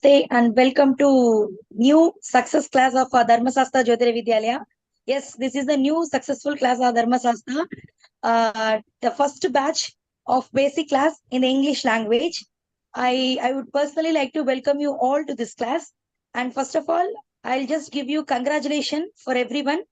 Namaste and welcome to new success class of Dharmasastra Jyotir Vidyalaya. Yes, this is the new successful class of Dharmasastra, the first batch of basic class in the English language. I would personally like to welcome you all to this class. And first of all, I'll just give you congratulations for everyone.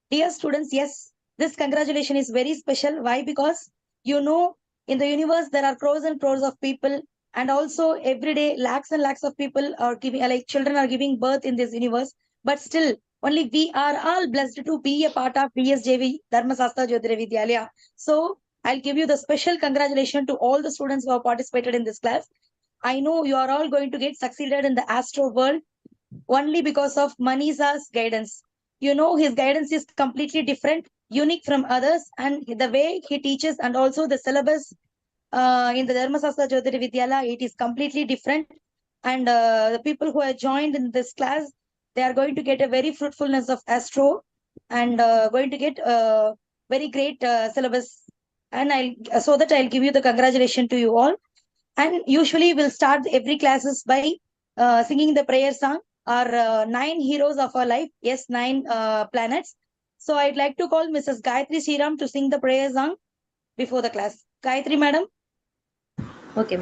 Dear students, yes, this congratulation is very special. Why? Because in the universe there are crores and crores of people, and also every day lakhs and lakhs of people are giving, like children are giving birth in this universe. But still, only we are all blessed to be a part of Dsjv Dharmasastra Jyotir Vidyalaya. So I'll give you the special congratulations to all the students who have participated in this class. I know you are all going to get succeeded in the astro world only because of Manisa's guidance. His guidance is completely different, unique from others, and the way he teaches and also the syllabus in the Dharmasastra Jyotir Vidyala, it is completely different. And the people who are joined in this class, they are going to get a very fruitfulness of astro and going to get a very great syllabus. And I'll give you the congratulations to you all. And usually we'll start every classes by singing the prayer song, our nine heroes of our life. Yes, nine planets. So I'd like to call Mrs. Gayathri Sriram to sing the prayer song before the class. Gayathri madam. Okay.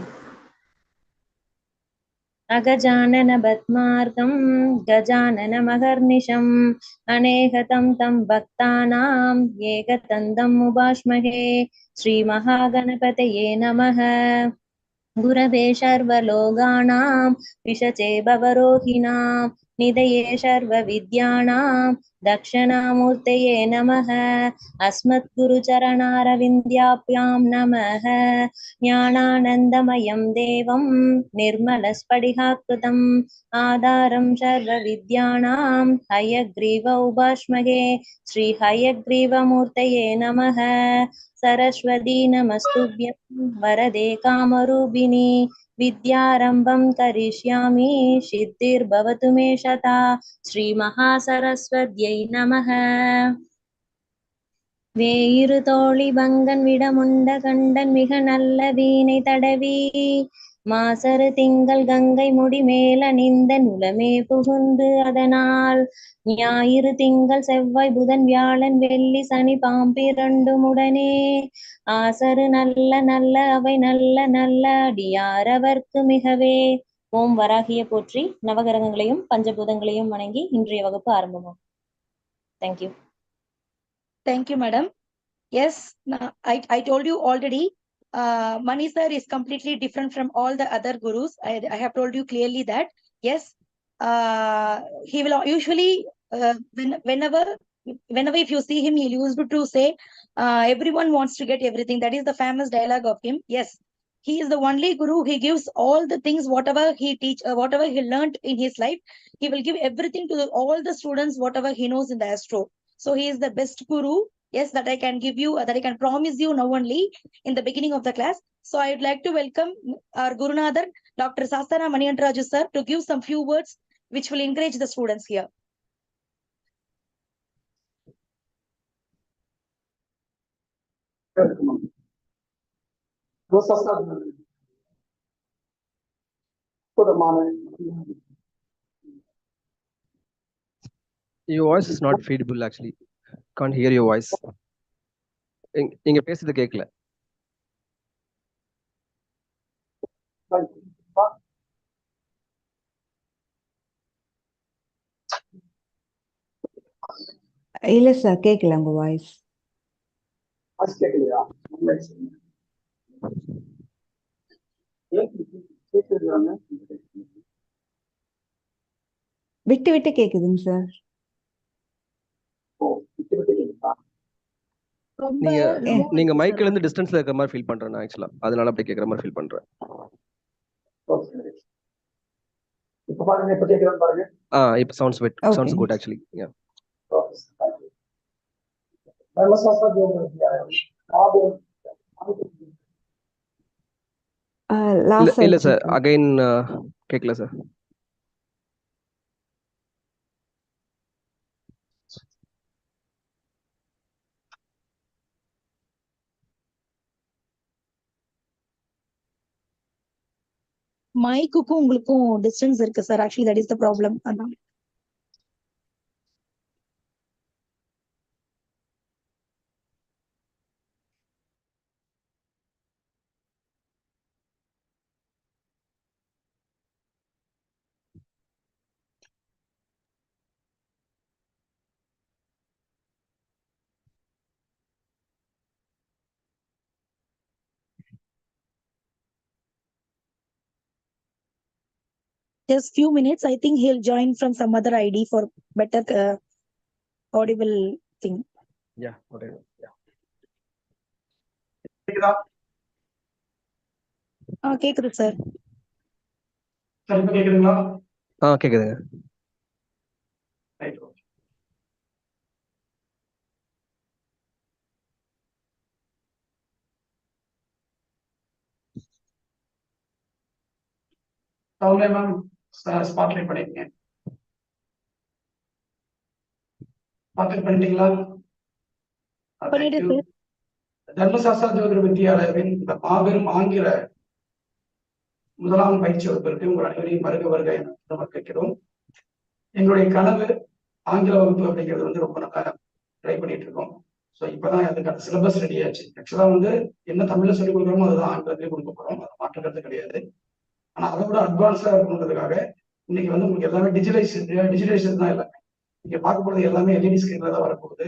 अगजाननपद्मार्कं गजाननमहर्निशम् अनेकतं तं भक्तानां एकदन्तं उपास्महे श्रीमहागणपतये नमः गुरवे सर्वलोकानां विषचे भवरोहिणां निधये सर्वविद्यानां दक्षिणामूर्तये नमः अस्मद्गुरुचरणारविन्द्याभ्यां नमः ज्ञानानन्दमयं देवं निर्मलस्फटिकाकृतिम् आधारं सर्वविद्यानां हयग्रीव उपास्महे श्रीहयग्रीवमूर्तये नमः सरस्वती नमस्तुभ्यं वरदे कामरूपिणी विद्यारम्भं करिष्यामि सिद्धिर्भवतु मे शता श्रीमहासरस्वत्यै नमः வேயிரு தோழி பங்கன் விடமுண்ட கண்டன் மிக நல்ல வீணை தடவி மாசரு திங்கள் கங்கை முடி மேலணிந்த நுலமே புகுந்து அதனால் ஞாயிறு திங்கள் செவ்வாய் புதன் வியாழன் வெள்ளி சனி பாம்பிரண்டுமுடனே ஆசரு நல்ல நல்ல அவை நல்ல நல்ல அடியாரவர்க்கு மிகவே. ஓம் வராகிய போற்றி. நவகிரகங்களையும் பஞ்சபூதங்களையும் வணங்கி இன்றைய வகுப்பு ஆரம்பமாகும். Thank you. Thank you, madam. Yes, I told you already, Mani sir is completely different from all the other gurus. I have told you clearly that, yes, he will usually, whenever if you see him, he used to say, everyone wants to get everything. That is the famous dialogue of him. Yes, he is the only guru. He gives all the things, whatever he teach, whatever he learned in his life, he will give everything to all the students, whatever he knows in the astro. So he is the best guru. Yes, that I can give you, that I can promise you now only in the beginning of the class. So I would like to welcome our Gurunadhar, Dr. Sastana Maniyantraju sir, to give some few words which will encourage the students here. Your voice is not feasible actually. Can't hear your voice. நீங்க பேசுறது கேட்கல. இல்ல sir, கேட்கல உங்க voice. விட்டு விட்டு கேக்குதுங்க sir. நீங்க மைக்ல இருந்து டிஸ்டன்ஸ்ல இருக்கிற மாதிரி ஃபீல் பண்றேன் நான் ஆக்சுவலா. அதனால அப்படி கேக்குற மாதிரி ஃபீல் பண்றேன். இப்ப பாருங்க, இப்ப கேக்குறான்னு பாருங்க. இப்ப sounds good actually. Yeah. இல்ல சார், அகைன் கேட்கல சார். மைக்குக்கும் உங்களுக்கும் டிஸ்டன்ஸ் இருக்கு sir. Actually that is the problem. அதான். Just few minutes. I think he'll join from some other ID for better audible thing. Yeah, whatever. Yeah. கேக்குது sir. Sir இப்ப கேக்குதுங்களா? கேக்குதுங்க. Right. அவங்க ma'am spotlight பண்ணிருக்கீங்க. Spotlight பண்ணிட்டீங்களா? பண்ணிட்டு தர்மசாஸ்திரா ஜோதிட வித்யாலயத்தின் இந்த மாபெரும் ஆங்கில முதலாம் பயிற்சி வகுப்பிற்கு உங்கள் அனைவரையும் வருக வருக என நமஸ்கரிக்கிறோம். எங்களுடைய கனவு ஆங்கில வகுப்பு அப்படிங்கிறது வந்து ரொம்ப நல்லா ட்ரை பண்ணிட்டு இருக்கோம். ஸோ இப்பதான் அதுக்கான சிலபஸ் ரெடி ஆச்சு. ஆக்சுவலா வந்து என்ன தமிழ்ல சொல்லிக் கொடுக்குறோமோ அதுதான் ஆங்கிலத்திலேயே கொடுக்க போறோம். அது மாற்றுக்கிறது கிடையாது. ஆனா அதை விட அட்வான்ஸா இருக்கணுன்றதுக்காக இன்னைக்கு வந்து உங்களுக்கு எல்லாமே டிஜிட்டலைசேஷன் தான். எல்லாமே நீங்க பார்க்க போறது எல்லாமே எல்இடி ஸ்கிரீன்ல தான் வரப்போகுது.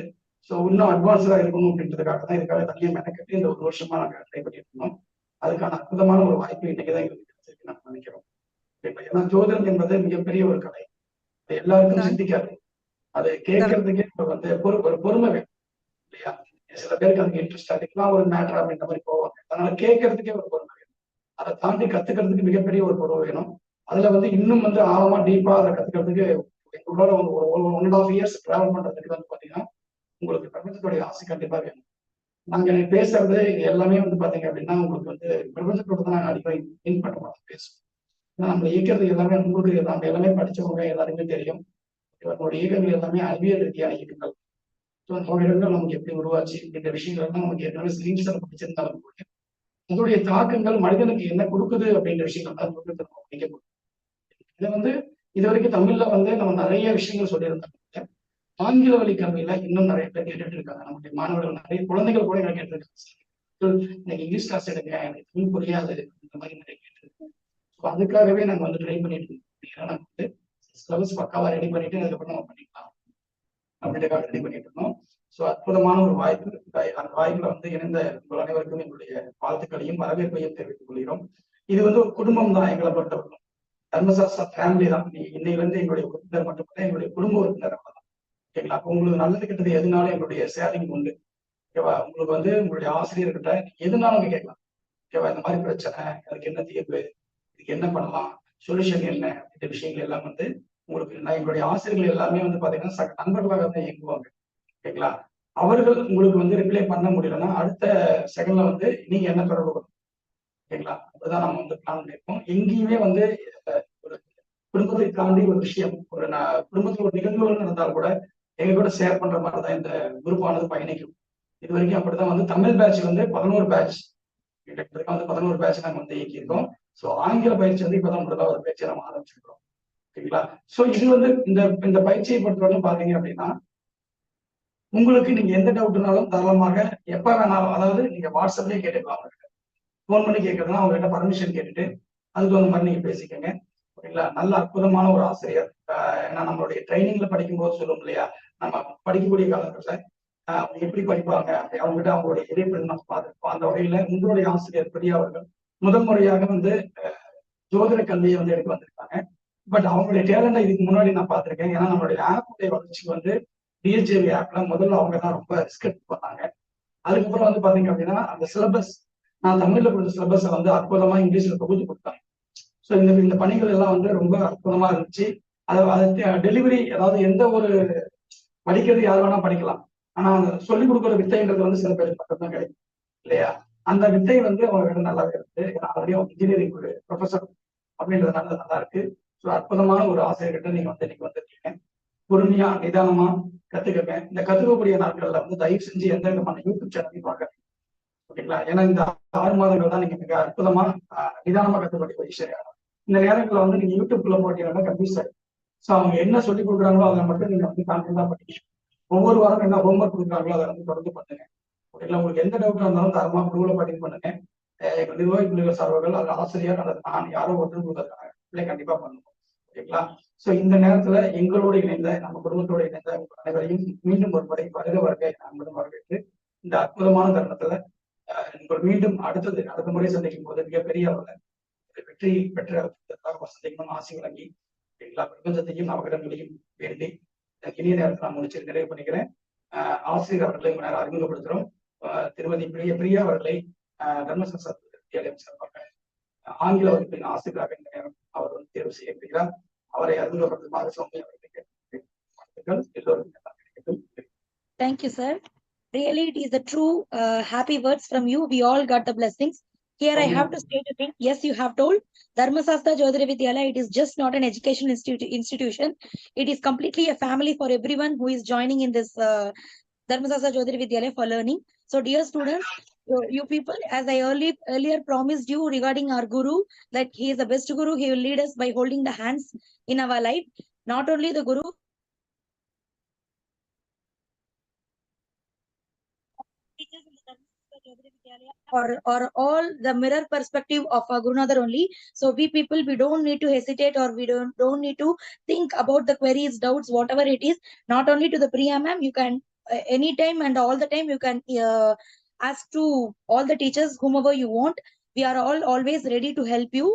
ஸோ இன்னும் அட்வான்ஸா இருக்கணும் அப்படின்றதுக்காக தான் இதுக்காக தனியாக மெனக்கட்டி இந்த ஒரு வருஷமா நாங்கள் ட்ரை பண்ணிட்டு இருந்தோம். அதுக்கான அற்புதமான ஒரு வாய்ப்பு இன்னைக்கு தான் எங்களுக்கு கிடைச்சிருக்கு நான் நினைக்கிறோம். ஏன்னா ஜோதிடம் என்பது மிகப்பெரிய ஒரு கலை. அது எல்லாருக்கும் சிந்திக்காது. அதை கேட்கறதுக்கே வந்து ஒரு பொறுமை வேணும் இல்லையா? சில பேருக்கு அதுக்கு இன்ட்ரெஸ்ட் அதுக்குலாம் ஒரு மேட்டர் அப்படின்ற மாதிரி போவாங்க. அதனால கேட்கறதுக்கே ஒரு பொறுமை வேணும். அதை தாண்டி கத்துக்கிறதுக்கு மிகப்பெரிய ஒரு பொறுமை வேணும். அதுல வந்து இன்னும் வந்து ஆழமா டீப்பா அதை கத்துக்கிறதுக்கு எங்களோட ஒரு 1.5 years டிராவல் பண்றதுக்கு வந்து பாத்தீங்கன்னா உங்களுக்கு பிரபஞ்சத்துடைய ஆசை கண்டிப்பா வேணும். நாங்க பேசுறது எல்லாமே வந்து பாத்தீங்க அப்படின்னா உங்களுக்கு வந்து பிரபஞ்சத்தோட தான் நாங்க அடிக்கடி இன் பண்ண மாட்டோம் பேசுவோம். நம்ம இயக்கிறது எல்லாமே உங்களுக்கு நம்ம எல்லாமே படிச்சவங்க எல்லாருமே தெரியும். நம்மளோட இயக்கங்கள் எல்லாமே அறிவியல் ரீதியான இயக்கங்கள். இடங்கள் நமக்கு எப்படி உருவாச்சு அப்படின்ற விஷயங்கள் எல்லாம் நமக்கு ஏற்கனவே ஸ்கிரீன்ஸ்ல படிச்சிருந்தாலும் கூட அதோடைய தாக்கங்கள் மனிதனுக்கு என்ன கொடுக்குது அப்படின்ற விஷயங்கள் தான் இதை வந்து இது வரைக்கும் தமிழ்ல வந்து நம்ம நிறைய விஷயங்கள் சொல்லியிருந்தாங்க. ஆங்கில வழி கல்வியில இன்னும் நிறைய பேர் கேட்டுட்டு இருக்காங்க. நம்முடைய மாணவர்கள் நிறைய குழந்தைகள் கூட என்ன கேட்டிருக்காங்க, எனக்கு இங்கிலீஷ் கிளாஸ் எடுங்க, எனக்கு தமிழ் புரியாது, இந்த மாதிரி நிறைய கேட்டிருக்காங்க. ஸோ அதுக்காகவே நாங்க வந்து ட்ரை பண்ணிட்டு இருக்கோம். நாங்க வந்து சிலபஸ் பக்காவா ரெடி பண்ணிட்டு அதுக்கப்புறம் நம்ம பண்ணிக்கலாம் அப்படின்றதுக்காக ரெடி பண்ணிட்டு இருந்தோம். ஸோ அற்புதமான ஒரு வாய்ப்பு. அந்த வாய்ப்புல வந்து இணைந்த உங்கள் அனைவருக்கும் எங்களுடைய வாழ்த்துக்களையும் வரவேற்பையும் தெரிவித்துக் கொள்கிறோம். இது வந்து ஒரு குடும்பம் தான். எங்களை பொறுத்தவரைக்கும் தர்மசாஸ்திரா ஃபேமிலி தான். இன்னையில இருந்து எங்களுடைய உறுப்பினர் மட்டுமல்ல, எங்களுடைய குடும்ப உறுப்பினர் தான். ஓகேங்களா? அப்போ உங்களுக்கு நல்லது கிட்டது எதுனாலும் எங்களுடைய ஷேரிங் உண்டு. ஓகேவா? உங்களுக்கு வந்து உங்களுடைய ஆசிரியர்கிட்ட எதுனாலும் கேட்கலாம். ஓகேவா? இந்த மாதிரி பிரச்சனை, அதுக்கு என்ன தீர்வு, இதுக்கு என்ன பண்ணலாம், சொல்யூஷன் என்ன அப்படின்ற விஷயங்கள் எல்லாம் வந்து உங்களுக்கு எங்களுடைய ஆசிரியர்கள் எல்லாமே வந்து பாத்தீங்கன்னா நண்பர்களாக தான் இயங்குவாங்க. ஓகேங்களா? அவர்கள் உங்களுக்கு வந்து ரிப்ளை பண்ண முடியலன்னா அடுத்த செகண்ட்ல வந்து நீங்க என்ன தொடர்பு பண்ணணும். ஓகேங்களா? அப்படிதான் நம்ம வந்து பிளான் பண்ணியிருக்கோம். எங்கேயுமே வந்து ஒரு குடும்பத்தை தாண்டி ஒரு விஷயம், ஒரு குடும்பத்தில் ஒரு நிகழ்வுகள் நடந்தால் கூட எங்க கூட ஷேர் பண்ற மாதிரிதான் இந்த குரூப்பானது பயணிக்கும். இது வரைக்கும் அப்படிதான் வந்து தமிழ் பேட்ச் வந்து 11 பேட்ச் வந்து 11 பேட்ச் நாங்க வந்து இயக்கியிருக்கோம். ஸோ ஆங்கில பயிற்சி வந்து இப்பதான் முதல்ல ஒரு பயிற்சியை நம்ம ஆரம்பிச்சிருக்கிறோம். ஓகேங்களா? ஸோ இது வந்து இந்த பயிற்சியை பொறுத்தவரை பாத்தீங்க அப்படின்னா உங்களுக்கு நீங்க எந்த டவுட்னாலும் தாராளமாக எப்ப வேணாலும், அதாவது நீங்க வாட்ஸ்அப்லயே கேட்டுக்கலாம். அவங்ககிட்ட போன் பண்ணி கேட்கறதுனா அவங்ககிட்ட பர்மிஷன் கேட்டுட்டு அதுக்கு வந்து மாதிரி நீங்க பேசிக்கங்க. ஓகேங்களா? நல்ல அற்புதமான ஒரு ஆசிரியர். ஏன்னா நம்மளுடைய ட்ரைனிங்ல படிக்கும் போது சொல்லும் இல்லையா, நம்ம படிக்கக்கூடிய காலத்துல அவங்க எப்படி படிப்பாங்க, அவங்ககிட்ட அவங்களுடைய இடைப்பெண் நம்ம பார்த்துருப்போம். அந்த வகையில உங்களுடைய ஆசிரியர் பெரிய அவர்கள் முதல் முறையாக வந்து ஜோதிட கல்வியை வந்து எடுத்து வந்திருக்காங்க. பட் அவங்களுடைய டேலண்டை இதுக்கு முன்னாடி நான் பார்த்திருக்கேன். ஏன்னா நம்மளுடைய ஆப்புடைய வளர்ச்சிக்கு வந்து Dsjv ஆப்ல முதல்ல அவங்க தான் ரொம்ப ரிஸ்க் எடுத்து பண்ணாங்க. அதுக்கப்புறம் வந்து பாத்தீங்க அப்படின்னா அந்த சிலபஸ் நான் தமிழ்ல கொடுத்த சிலபஸை வந்து அற்புதமா இங்கிலீஷ்ல தொகுத்து கொடுத்தாங்க. ஸோ இந்த பணிகள் எல்லாம் வந்து ரொம்ப அற்புதமா இருந்துச்சு. அதை டெலிவரி, அதாவது எந்த ஒரு படிக்கிறது யார் வேணா படிக்கலாம். ஆனா அந்த சொல்லிக் கொடுக்குற வித்தைன்றது வந்து சில பேருக்கு பக்கம் தான் கிடைக்கும் இல்லையா? அந்த வித்தை வந்து அவங்க நல்லாவே இருக்கு. ஆல்ரெடி இன்ஜினியரிங் ஒரு ப்ரொஃபஸர் அப்படின்றதுனால நல்லா இருக்கு. ஸோ அற்புதமான ஒரு ஆசிரியர்கிட்ட நீங்க வந்து இன்னைக்கு வந்துருக்கீங்க. பொறுமையா நிதானமா கத்துக்கங்க. இந்த கத்துக்கக்கூடிய நாட்கள்ல வந்து தயவு செஞ்சு எந்த விதமான யூடியூப் சேனலையும் பார்க்காதீங்க. ஓகேங்களா? ஏன்னா இந்த 6 மாதங்கள் தான் நீங்க மிக அற்புதமா நிதானமா கத்துக்கூடிய விஷயம். இந்த நேரங்களில் வந்து நீங்க யூடியூப்ல போட்டீங்கன்னா கன்ஃபியூஸ் ஆகும். ஸோ அவங்க என்ன சொல்லி கொடுக்குறாங்களோ அதை மட்டும் நீங்க வந்து கான்ஃபிடண்டா பண்ணிக்கணும். ஒவ்வொரு வாரம் என்ன ஹோம்ஒர்க் கொடுக்குறாங்களோ அதை வந்து தொடர்ந்து பண்ணுங்க. ஓகேங்களா? உங்களுக்கு எந்த டவுட்டா இருந்தாலும் தாராளமா குழுவில் பதிவு பண்ணுங்க. எங்க நிர்வாகி குழுவில் சார்பர்கள் அல்லது ஆசிரியர் அல்லது நான் யாரோ ஒருத்தர் கொடுக்குறதுக்கான கண்டிப்பா பண்ணுவோம். ஓகேங்களா? ஸோ இந்த நேரத்துல எங்களோடு இணைந்த நம்ம குடும்பத்தோடு இணைந்த உங்கள் அனைவரையும் மீண்டும் ஒரு முறை வருகை அன்புடன் வரவேற்று இந்த அற்புதமான தருணத்துல உங்கள் மீண்டும் அடுத்த முறை சந்திக்கும் போது மிகப்பெரிய அளவில் வெற்றி பெற்ற சந்திக்கணும் ஆசை வழங்கி எல்லா பிரபஞ்சத்தையும் நவகிரகங்களையும் வேண்டி இனிய நேரத்தில் நான் முடிச்சு நிறைவு பண்ணிக்கிறேன். ஆசிரியர் அவர்களை நேரம் அறிமுகப்படுத்துகிறோம். திருமதி பிரியா அவர்களை தர்மசரஸ்வதி வித்யாலயம் சார்பாக ஆங்கில வகுப்பின் ஆசிரியராக இந்த நேரம் அவர் வந்து தேர்வு செய்யப்படுகிறார். அவரை அறிமுகப்படுத்துமாறு சௌமி அவர்களுக்கு எல்லோருக்கும். Thank you, sir. Really, it is the true happy words from you. We all got the blessings. Here I have to state a thing. Yes, you have told Dharmasastra Jyotira Vidyalaya, it is just not an educational institution. It is completely a family for everyone who is joining in this Dharmasastra Jyotira Vidyalaya for learning. So dear students, you people, as I earlier promised you regarding our Guru, that he is the best Guru. He will lead us by holding the hands in our life. Not only the Guru, or all the mirror perspective of our Gurunadhar only. So we people, we don't need to hesitate, or we don't need to think about the queries, doubts, whatever it is. Not only to the Priya ma'am, you can anytime and all the time you can ask to all the teachers whomever you want. We are all always ready to help you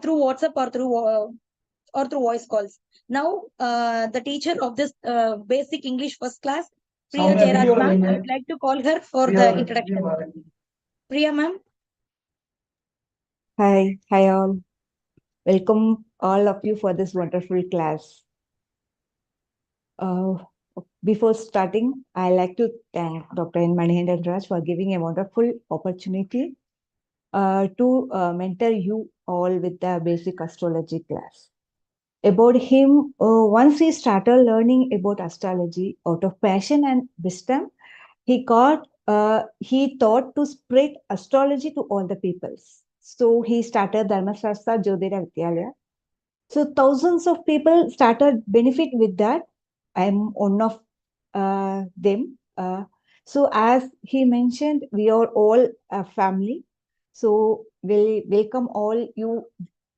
through WhatsApp or through voice calls. Now the teacher of this basic English first class, Priya Jairaj ma'am, I would like to call her for the introduction. Priya ma'am. Hi all. Welcome all of you for this wonderful class. Before starting, I like to thank Dr. N. Manihendan Raj for giving a wonderful opportunity to mentor you all with the basic astrology class. About him, once he started learning about astrology out of passion and wisdom, he thought to spread astrology to all the peoples. So he started Dharmasastra Jyotira Vidyalaya. So thousands of people started benefit with that. I'm one of them. So as he mentioned, we are all a family. So we'll welcome all you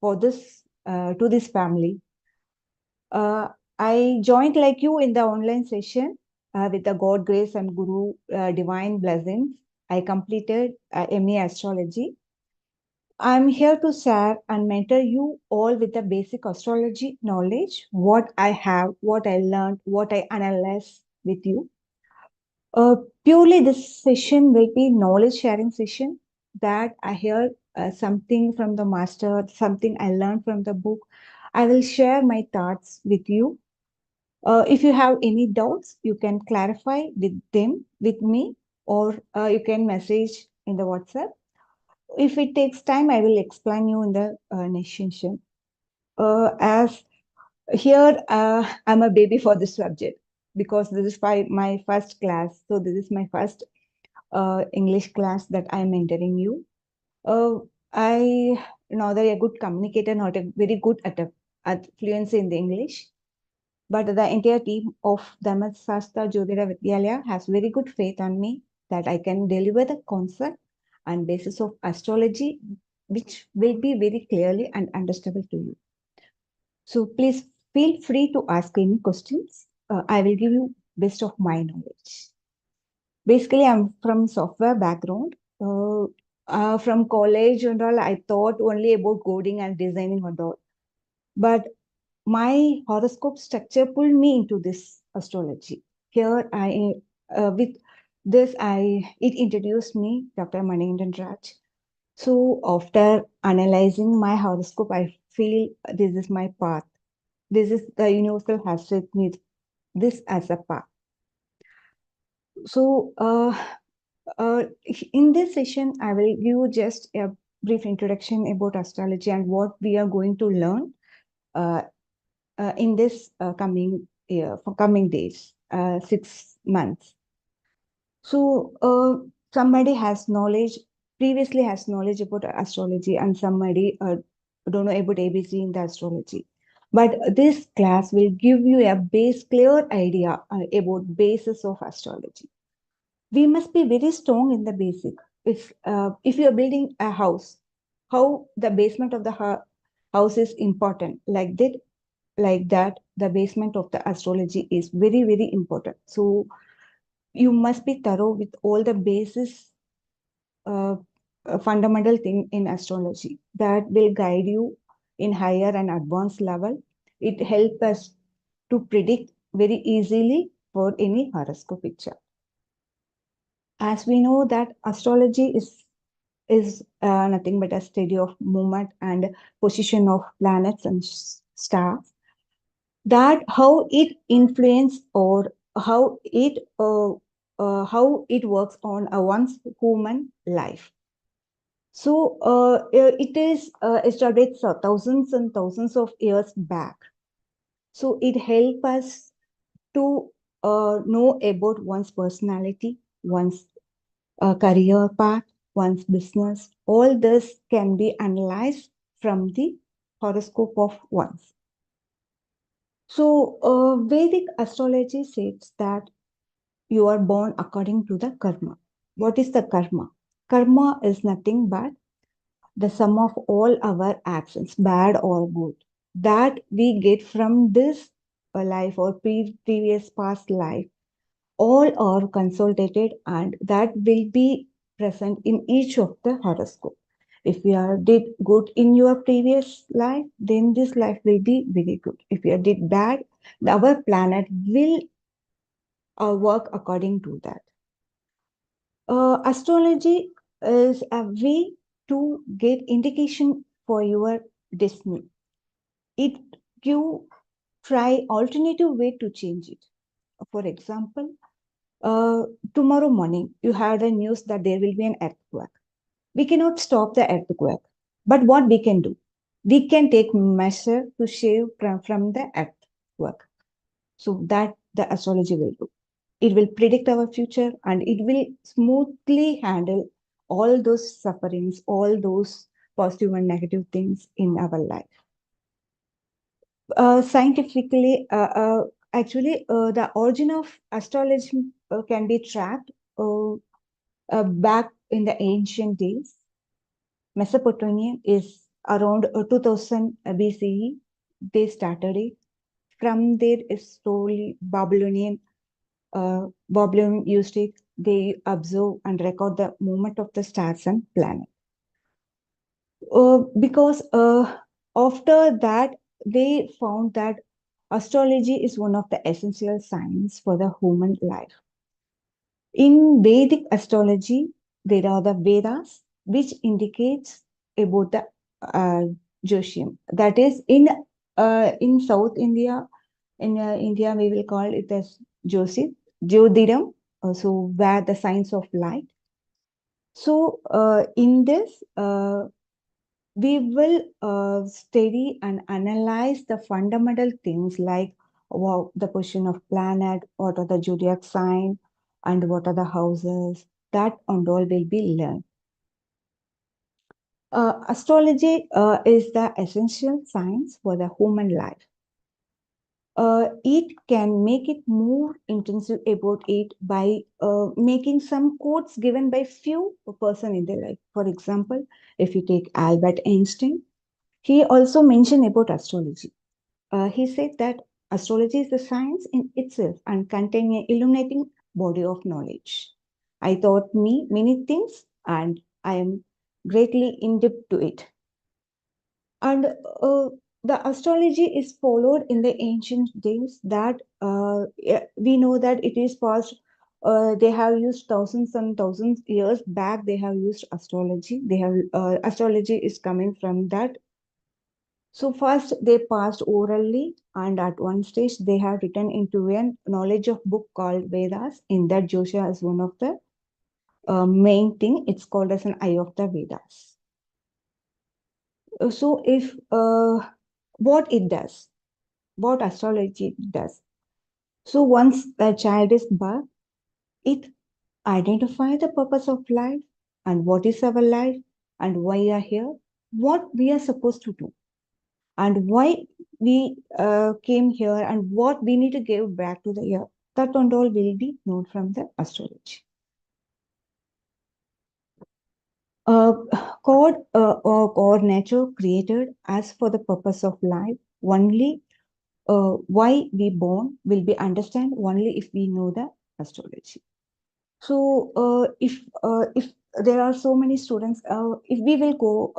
for this to this family. I joined like you in the online session with the God grace and Guru divine blessings. I completed MA Astrology. I'm here to share and mentor you all with the basic astrology knowledge, what I have, what I learned, what I analyze with you. Purely this session will be knowledge sharing session that I hear something from the master, something I learned from the book. I will share my thoughts with you. If you have any doubts, you can clarify with me, or you can message in the WhatsApp. If it takes time, I will explain you in the next session. As here, I'm a baby for this subject because this is my first class. So this is my first English class that I'm mentoring you. I know that a good communicator, not a very good at fluency in the English. But the entire team of Dharmasastra Jyotira Vidyalaya has very good faith on me that I can deliver the concept and basis of astrology, which will be very clearly and understandable to you. So please feel free to ask any questions. I will give you best of my knowledge. Basically, I'm from software background. From college and all, I thought only about coding and designing and all. But my horoscope structure pulled me into this astrology. Here, with this, it introduced me, Dr. Manihendan Raj. So after analyzing my horoscope, I feel this is my path. This is the universal has set me this as a path. So in this session, I will give you just a brief introduction about astrology and what we are going to learn in this coming days, 6 months. So somebody has knowledge, previously has knowledge about astrology, and somebody don't know about ABC in the astrology. But this class will give you a clear idea about basis of astrology. We must be very strong in the basic. If you are building a house, how the basement of the house is important. Like that, the basement of the astrology is very, very important. So you must be thorough with all the basis fundamental thing in astrology that will guide you in higher and advanced level. It helps us to predict very easily for any horoscopic chart. As we know that astrology is nothing but a study of movement and position of planets and stars, that how it influence or how it works on one's human life. So it is established thousands and thousands of years back. So it helps us to know about one's personality, one's career path, one's business. All this can be analyzed from the horoscope of one's. So Vedic astrology says that you are born according to the karma. What is the karma? Karma is nothing but the sum of all our actions, bad or good, that we get from this life or previous past life. All are consolidated and that will be present in each of the horoscope. If you did good in your previous life, then this life will be very good. If you did bad, our planet will work according to that. Astrology is a way to get indication for your destiny. It you try alternative way to change it. For example, tomorrow morning you had a news that there will be an earthquake. We cannot stop the earthquake, but what we can do? We can take measure to save from the earthquake. So that the astrology will do. It will predict our future and it will smoothly handle all those sufferings, all those positive and negative things in our life. Scientifically, the origin of astrology can be tracked back in the ancient days. Mesopotamia is around 2000 BCE. They started it. From there, is slowly Babylonian used it. They observe and record the movement of the stars and planets. Because after that, they found that astrology is one of the essential science for the human life. In Vedic astrology, there are the Vedas, which indicates about the Jyotiam. That is, in South India, India, we will call it as Jyotiram, so where the science of light. So in this, we will study and analyze the fundamental things like the position of planet, what are the zodiac sign, and what are the houses. That and all will be learned. Astrology is the essential science for the human life. It can make it more intensive about it by making some quotes given by few person in their life. For example, if you take Albert Einstein, he also mentioned about astrology. He said that astrology is the science in itself and contain an illuminating body of knowledge. I taught me many things and I am greatly indebted to it. And the astrology is followed in the ancient days that we know that it is past. They have used thousands and thousands years back. They have used astrology. They have astrology is coming from that. So first they passed orally, and at one stage they have written into a knowledge of book called Vedas. In that, Jyotisha is one of the main thing. It's called as an eye of the Vedas. So if what it does, what astrology does. So once a child is born, it identifies the purpose of life and what is our life and why we are here, what we are supposed to do. and why we came here and what we need to give back to the earth. That and all will be known from the astrology. God or nature created us for the purpose of life. Only why we born will be understand only if we know the astrology. So if there are so many students, if we will go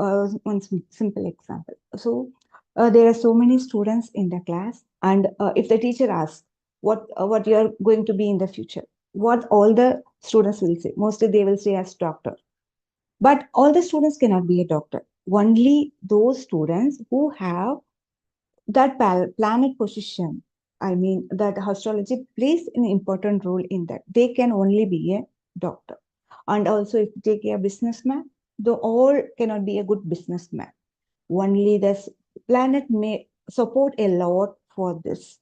one simple example. So there are so many students in the class, and if the teacher asks what you are going to be in the future, what all the students will say, mostly they will say as doctor. But all the students cannot be a doctor. Only those students who have that planet position, I mean, that astrology plays an important role in that. They can only be a doctor. And also, if you take a businessman, they all cannot be a good businessman. Only this planet may support a lot for this.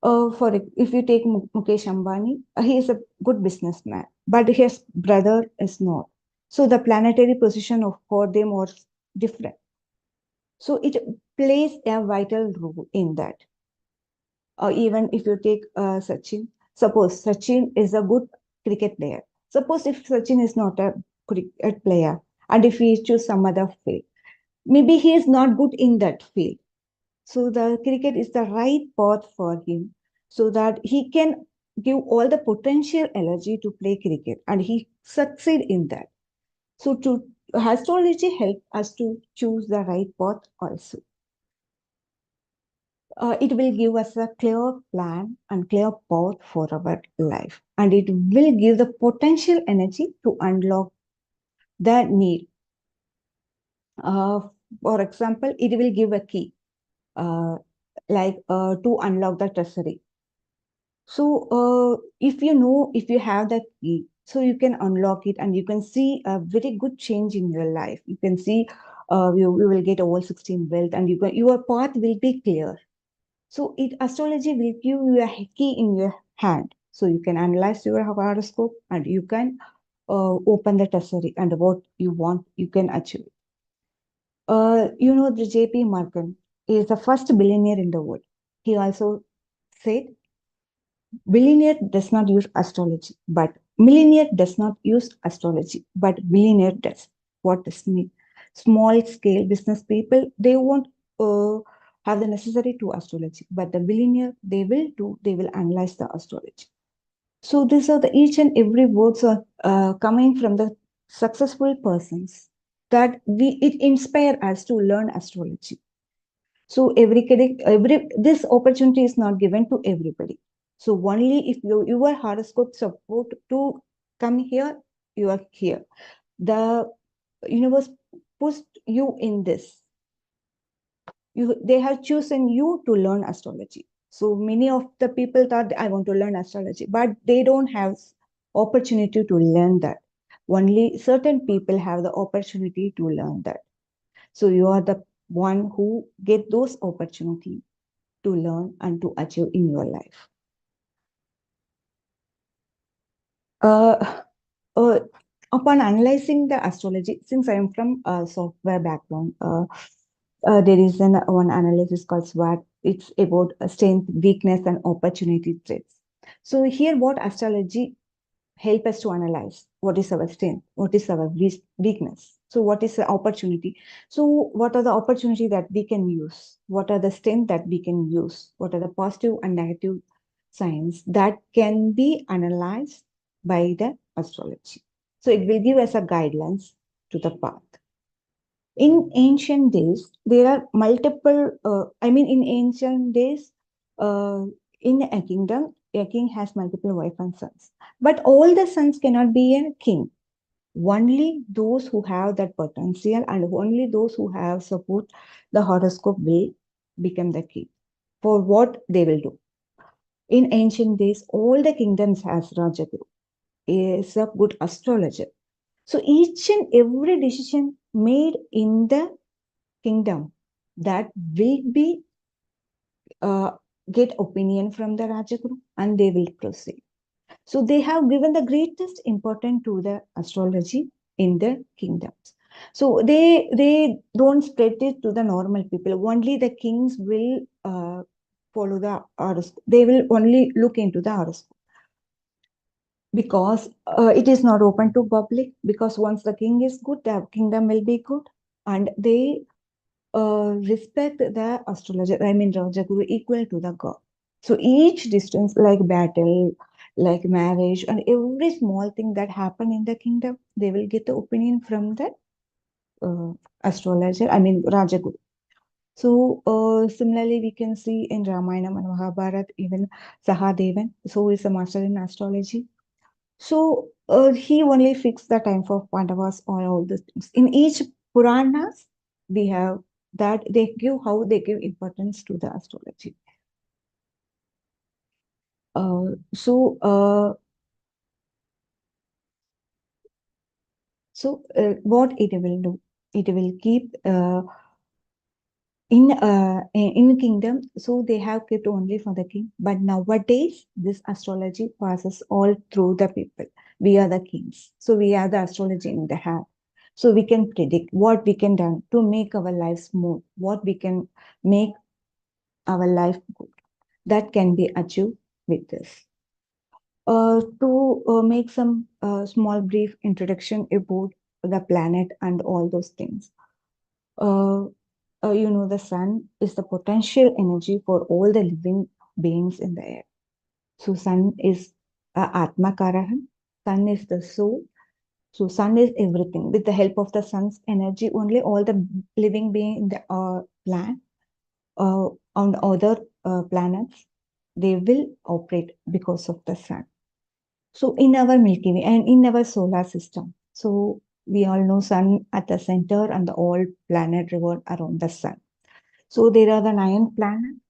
If you take Mukesh Ambani, he is a good businessman, but his brother is not. So the planetary position of for them was different. So it plays a vital role in that. Even if you take Sachin, suppose Sachin is a good cricket player. Suppose if Sachin is not a cricket player, and if he choose some other field, maybe he is not good in that field. So the cricket is the right path for him, so that he can give all the potential energy to play cricket, and he succeed in that. So to astrology help us to choose the right path also. It will give us a clear plan and clear path for our life, and it will give the potential energy to unlock the need. For example, it will give a key, to unlock the treasury. So if you have that key, so you can unlock it and you can see a very good change in your life. You can see you will get all 16 wealth, and your path will be clear. So astrology will give you a key in your hand. So you can analyze your horoscope and you can open the treasury, and what you want, you can achieve. The J.P. Morgan is the first billionaire in the world. He also said, billionaire does not use astrology, but millionaire does not use astrology, but billionaire does. What does it mean? Small scale business people, they won't have the necessary to astrology, but the billionaire, they will analyze the astrology. So these are the each and every words are coming from the successful persons that it inspire us to learn astrology. So this opportunity is not given to everybody. So only if your horoscope support to come here, you are here. The universe pushed you in this. They have chosen you to learn astrology. So many of the people thought, I want to learn astrology, but they don't have opportunity to learn that. Only certain people have the opportunity to learn that. So you are the one who get those opportunities to learn and to achieve in your life. Upon analyzing the astrology, since I am from a software background, there is one analysis called SWOT. It's about strength, weakness, and opportunity traits. So here, what astrology help us to analyze: what is our strength, what is our weakness, so what is the opportunity, so what are the opportunity that we can use, what are the strength that we can use, what are the positive and negative signs that can be analyzed by the astrology. So it will give us a guidelines to the path. In ancient days, there are multiple, in ancient days, in a king has multiple wives and sons. But all the sons cannot be a king. Only those who have that potential and only those who have support the horoscope will become the king. For what they will do. In ancient days, all the kingdoms has Rajaguru, is a good astrologer. So each and every decision made in the kingdom that will be get opinion from the Rajaguru and they will proceed. So they have given the greatest importance to the astrology in the kingdoms. So they don't spread it to the normal people. Only the kings will follow the horoscope. They will only look into the horoscope, because it is not open to public. Because once the king is good, the kingdom will be good, and they respect the astrologer. I mean, Rajaguru equal to the god. So each distance, like battle, like marriage, and every small thing that happen in the kingdom, they will get the opinion from the astrologer, I mean Rajaguru. So similarly, we can see in Ramayana and Mahabharata, even Sahadevan, so is a master in astrology. So he only fixed the time for Pandavas or all these things. In each Puranas, we have that they give how they give importance to the astrology. So what it will do? It will keep in kingdom. So they have kept only for the king. But nowadays, this astrology passes all through the people. We are the kings. So we have the astrology in the hand. So we can predict what we can do to make our lives smooth, what we can make our life good. That can be achieved with this. To make some small brief introduction about the planet and all those things. The sun is the potential energy for all the living beings in the air. So sun is Atma Karahan. Sun is the soul. So sun is everything. With the help of the sun's energy, only all the living beings in the planet on other planets, they will operate because of the sun. So in our Milky Way and in our solar system, so we all know sun at the center and the all planet revolve around the sun. So there are the 9 planets.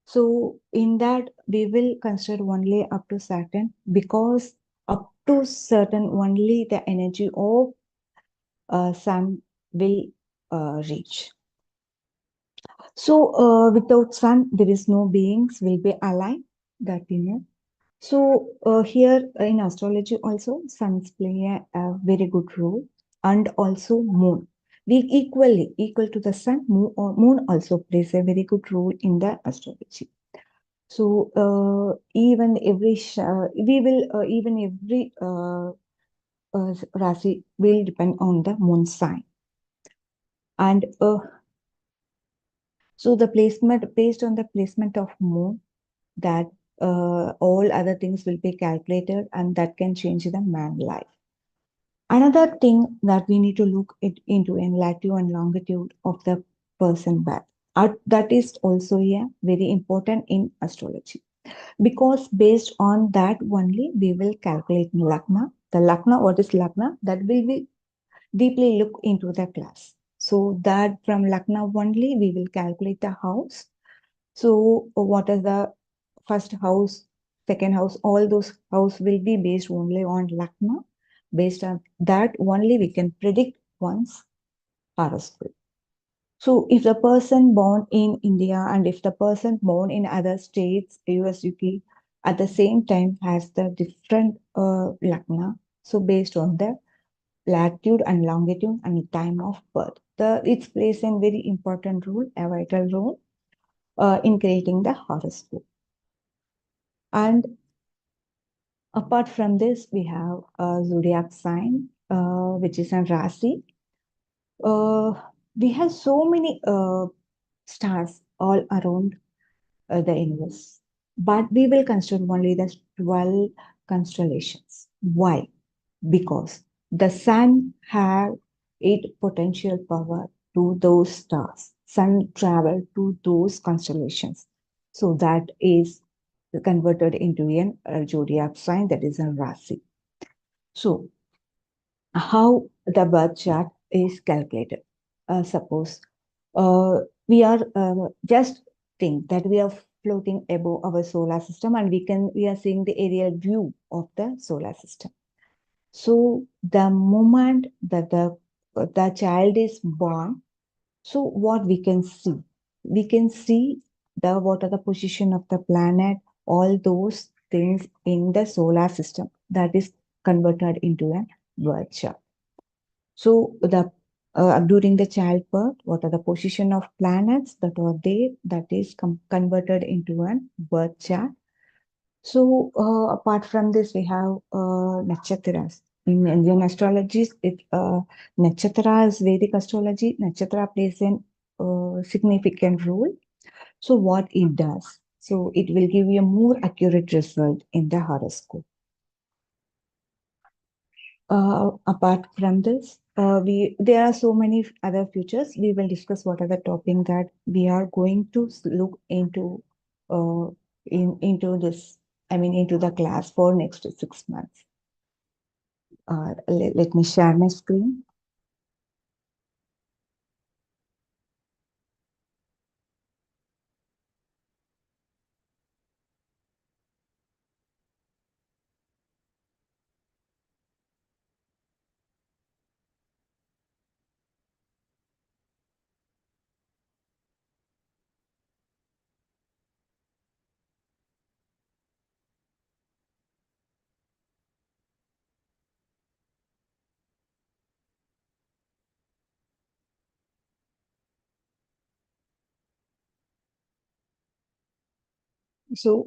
So in that we will consider only up to Saturn, because up to certain only the energy of sun will reach. So without sun, there is no beings will be alive, that we know. So here in astrology also, suns play a very good role, and also moon. We equal to the sun, moon also plays a very good role in the astrology. So even every Rasi will depend on the moon sign. And so the placement, based on the placement of moon, that all other things will be calculated, and that can change the man life. Another thing that we need to look into in latitude and longitude of the person birth. That is also very important in astrology, because based on that only we will calculate Lagna. The Lagna, what is Lagna? That will be deeply look into the class. So that from Lagna only we will calculate the house. So what is the first house, second house, all those house will be based only on Lagna. Based on that only we can predict one's horoscope. So if the person born in India and if the person born in other states, US, UK, at the same time has the different Lagna. So based on the latitude and longitude and time of birth, it plays a very important role, a vital role in creating the horoscope. And apart from this, we have a zodiac sign, which is a Rasi. We have so many stars all around the universe, but we will consider only the 12 constellations. Why? Because the sun have 8 potential power to those stars. Sun travel to those constellations. So that is converted into a zodiac sign, that is a Rasi. So how the birth chart is calculated. Suppose we are just think that we are floating above our solar system, and we are seeing the aerial view of the solar system. So the moment that the child is born, so what we can see? We can see what are the position of the planet, all those things in the solar system, that is converted into a birth chart. So during the childbirth, what are the position of planets that are there that is converted into a birth chart. So apart from this, we have nakshatras. In Indian astrology, nakshatra is Vedic astrology. Nakshatra plays a significant role. So what it does? So it will give you a more accurate result in the horoscope. Apart from this, there are so many other features. We will discuss what are the topic that we are going to look into into this. I mean, into the class for next 6 months. Let me share my screen. So,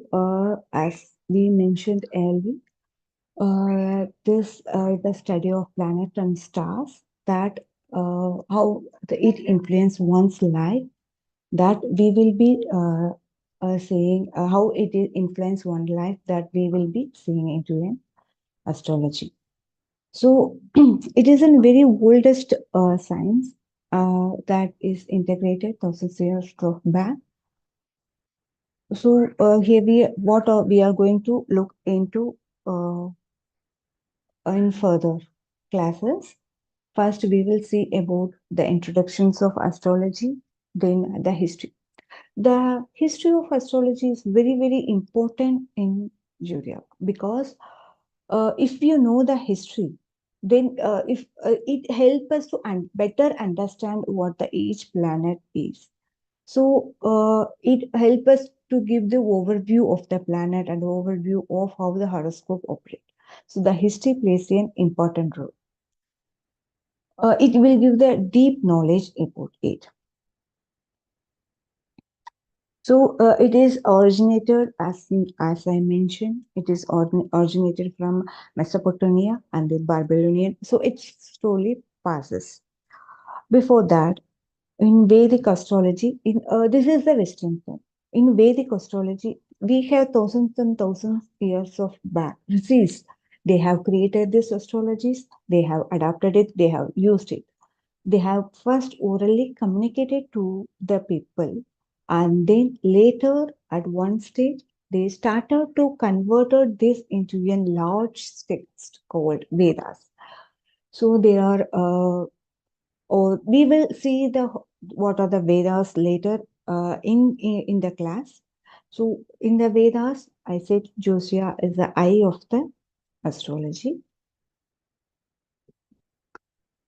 as we mentioned earlier, this the study of planets and stars that how it influence one's life, that we will be saying how it influence one life, that we will be seeing into an astrology. So it is a very oldest science that is integrated thousands of years back. So here we are going to look into in further classes. First, we will see about the introductions of astrology, then the history. The history of astrology is very, very important in zodiac because if you know the history, then if it helps us to better understand what the each planet is. So it helps us to give the overview of the planet and overview of how the horoscope operates. So the history plays an important role. It will give the deep knowledge about it. So it is originated, as I mentioned, it is originated from Mesopotamia and the Babylonian. So it slowly passes. Before that, in Vedic astrology, this is the Western thing. In Vedic astrology, we have thousands and thousands years of back. Rishis, they have created this astrologies, they have adapted it, they have used it. They have first orally communicated to the people, and then later at one stage they started to convert this into a large text called Vedas. So they are or we will see the what are the Vedas later in the class. So in the Vedas, I said Jyotia is the eye of the astrology.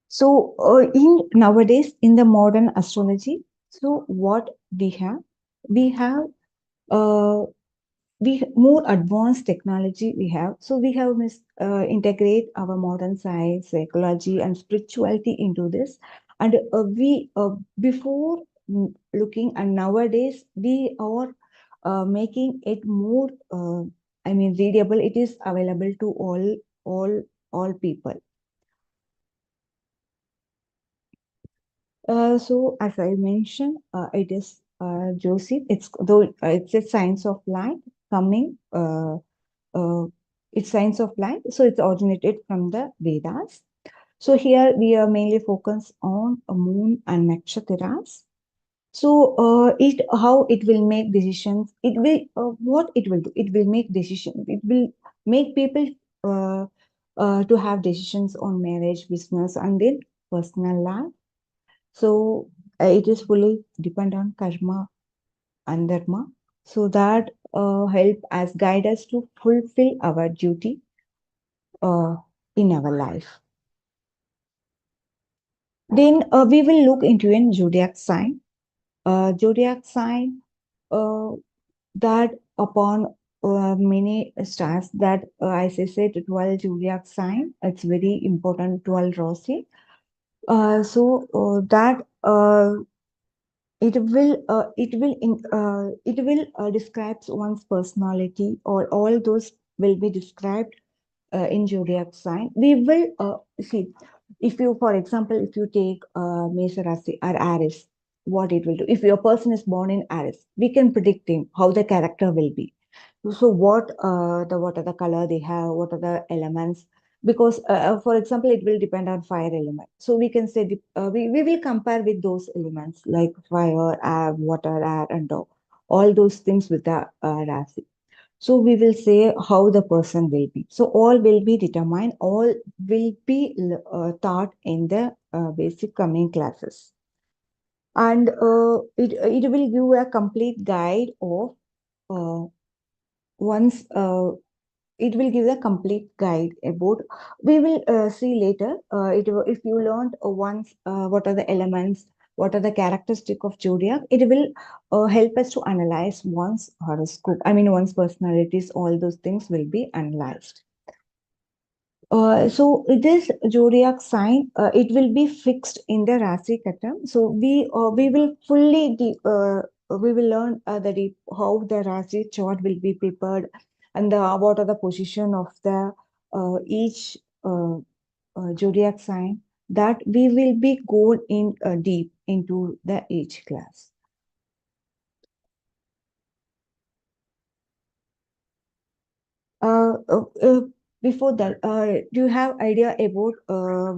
So in nowadays in the modern astrology, so what we have uh, we more advanced technology we have. So we have integrate our modern science, psychology, and spirituality into this. And we before looking, and nowadays we are making it more. I mean, readable. It is available to all people. So as I mentioned, it is Joseph. It's a science of light coming. It's science of light, so it's originated from the Vedas. So here we are mainly focused on a moon and nakshatras. So it how it will make decisions. It will what it will do. It will make decisions. It will make people to have decisions on marriage, business, and then personal life. So it is fully depend on karma and dharma. So that help us guide us to fulfill our duty in our life. Then we will look into a zodiac sign. Zodiac sign that upon many stars that as I said 12 zodiac sign. It's very important 12 Rossi. That it will describes one's personality, or all those will be described in zodiac sign. We will see, if you, for example, if you take Mesa Rasi or Aries, what it will do. If your person is born in Aries, we can predict him how the character will be. So what are the color they have, what are the elements, because for example, it will depend on fire element. So we can say we will compare with those elements like fire, air, water, air, and all those things with the Rasi. So we will say how the person will be. So all will be determined, all will be taught in the basic coming classes. And it will give a complete guide of once it will give a complete guide about, we will see later if you learned once what are the elements, what are the characteristic of zodiac, it will help us to analyze one's horoscope, I mean one's personalities, all those things will be analyzed. So this zodiac sign, it will be fixed in the Rasi Katam. So we will fully we will learn how the Rasi chart will be prepared, and what are the position of the each zodiac sign, that we will be going in deep into the each class. Before that, do you have idea about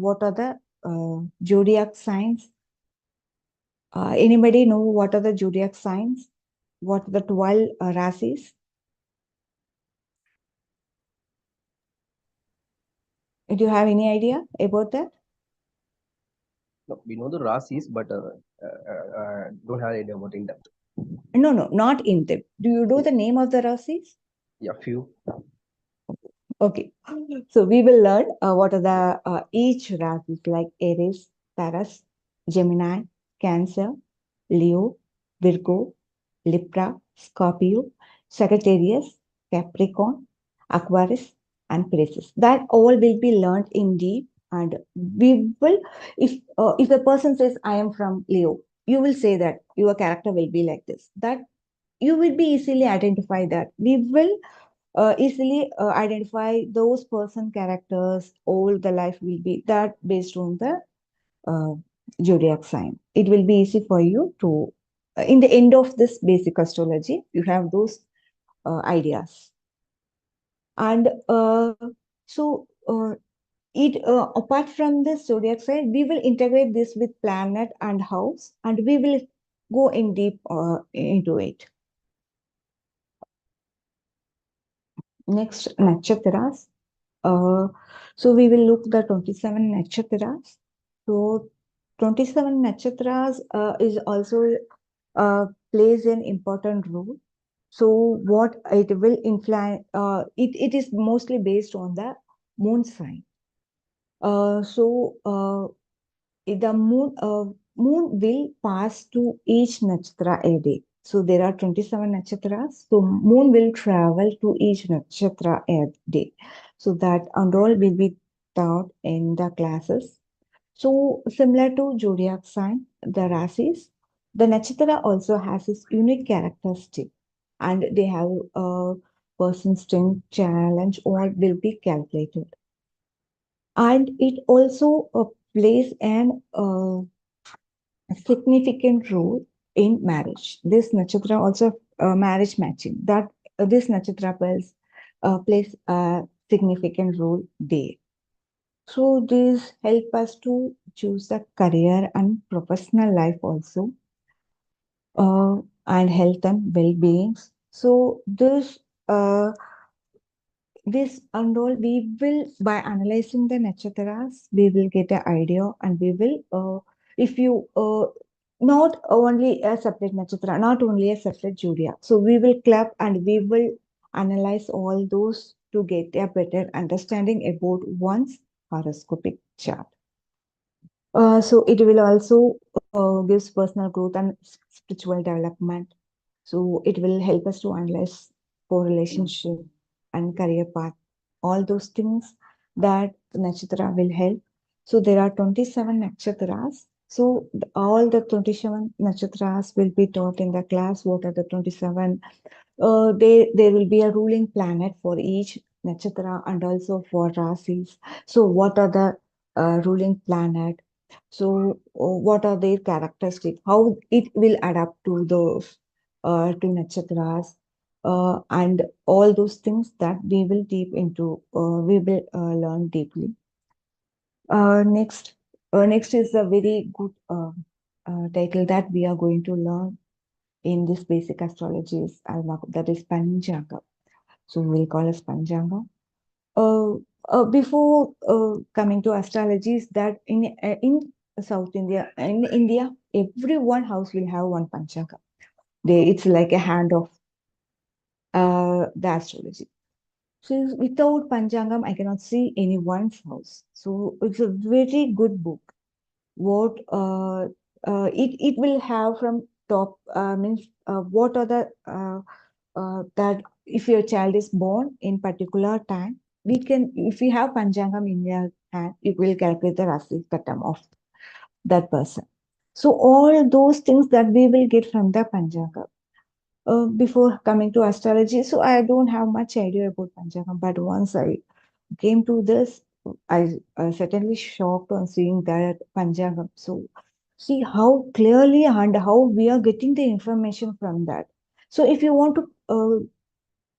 what are the zodiac signs? Anybody know what are the zodiac signs? What are the 12 rasis? Do you have any idea about that? No, we know the Rasis, but don't have idea about in depth. No, not in depth. Do you know the name of the rasis? Yeah, few. Okay, so we will learn what are the each rasis, like Aries, Taurus, Gemini, Cancer, Leo, Virgo, Libra, Scorpio, Sagittarius, Capricorn, Aquarius, and Pisces. That all will be learned in deep, and we will, if the person says I am from Leo, you will say that your character will be like this. That you will be easily identify that. We will easily identify those person characters. All the life will be that based on the uh, zodiac sign. It will be easy for you to, in the end of this basic astrology, you have those ideas. And so apart from the zodiac sign, we will integrate this with planet and house, and we will go in deep into it. Next, nakshatras. So we will look the 27 nakshatras. So 27 nakshatras is also plays an important role. So what it will influence, it is mostly based on the moon sign. The moon will pass to each nakshatra a day. So there are 27 nakshatras. So moon will travel to each nakshatra a day. So that and all will be taught in the classes. So similar to zodiac sign, the rasis, the nakshatra also has its unique characteristic, and they have a person strength, challenge, all will be calculated. And it also plays an significant role in marriage. This nakshatra also marriage matching, that this nakshatra plays a significant role there. So this help us to choose a career and professional life also, and health and well-being. So this and all, we will, by analyzing the nakshatras, we will get an idea, and we will, if you, not only a separate nakshatra, not only a separate zodiac. So we will club and we will analyze all those to get a better understanding about one's horoscopic chart. So it will also gives personal growth and spiritual development. So it will help us to analyze for relationship and career path, all those things that the nakshatra will help. So there are 27 nakshatras. So all the 27 nakshatras will be taught in the class. What are the 27? There will be a ruling planet for each nakshatra and also for rasis. So what are the ruling planet? So what are their characteristics? How it will adapt to those to nakshatras? And all those things that we will we will learn deeply. Next is a very good title that we are going to learn in this basic astrology is that is Panchanga. So we'll call it Panchanga. Before coming to astrology, is that in South India, in India, every one house will have one Panchanga. It's like a hand of the astrology. So without Panchangam, I cannot see anyone's house. So it's a very good book. What it will have from top means what are the that if your child is born in particular time, we can, if we have Panchangam in your hand, it will calculate the Rasi Katam of that person. So all those things that we will get from the Panchangam. Before coming to astrology, so I don't have much idea about Panchangam, but once I came to this, I certainly shocked on seeing that Panchangam. So see how clearly and how we are getting the information from that. So if you want to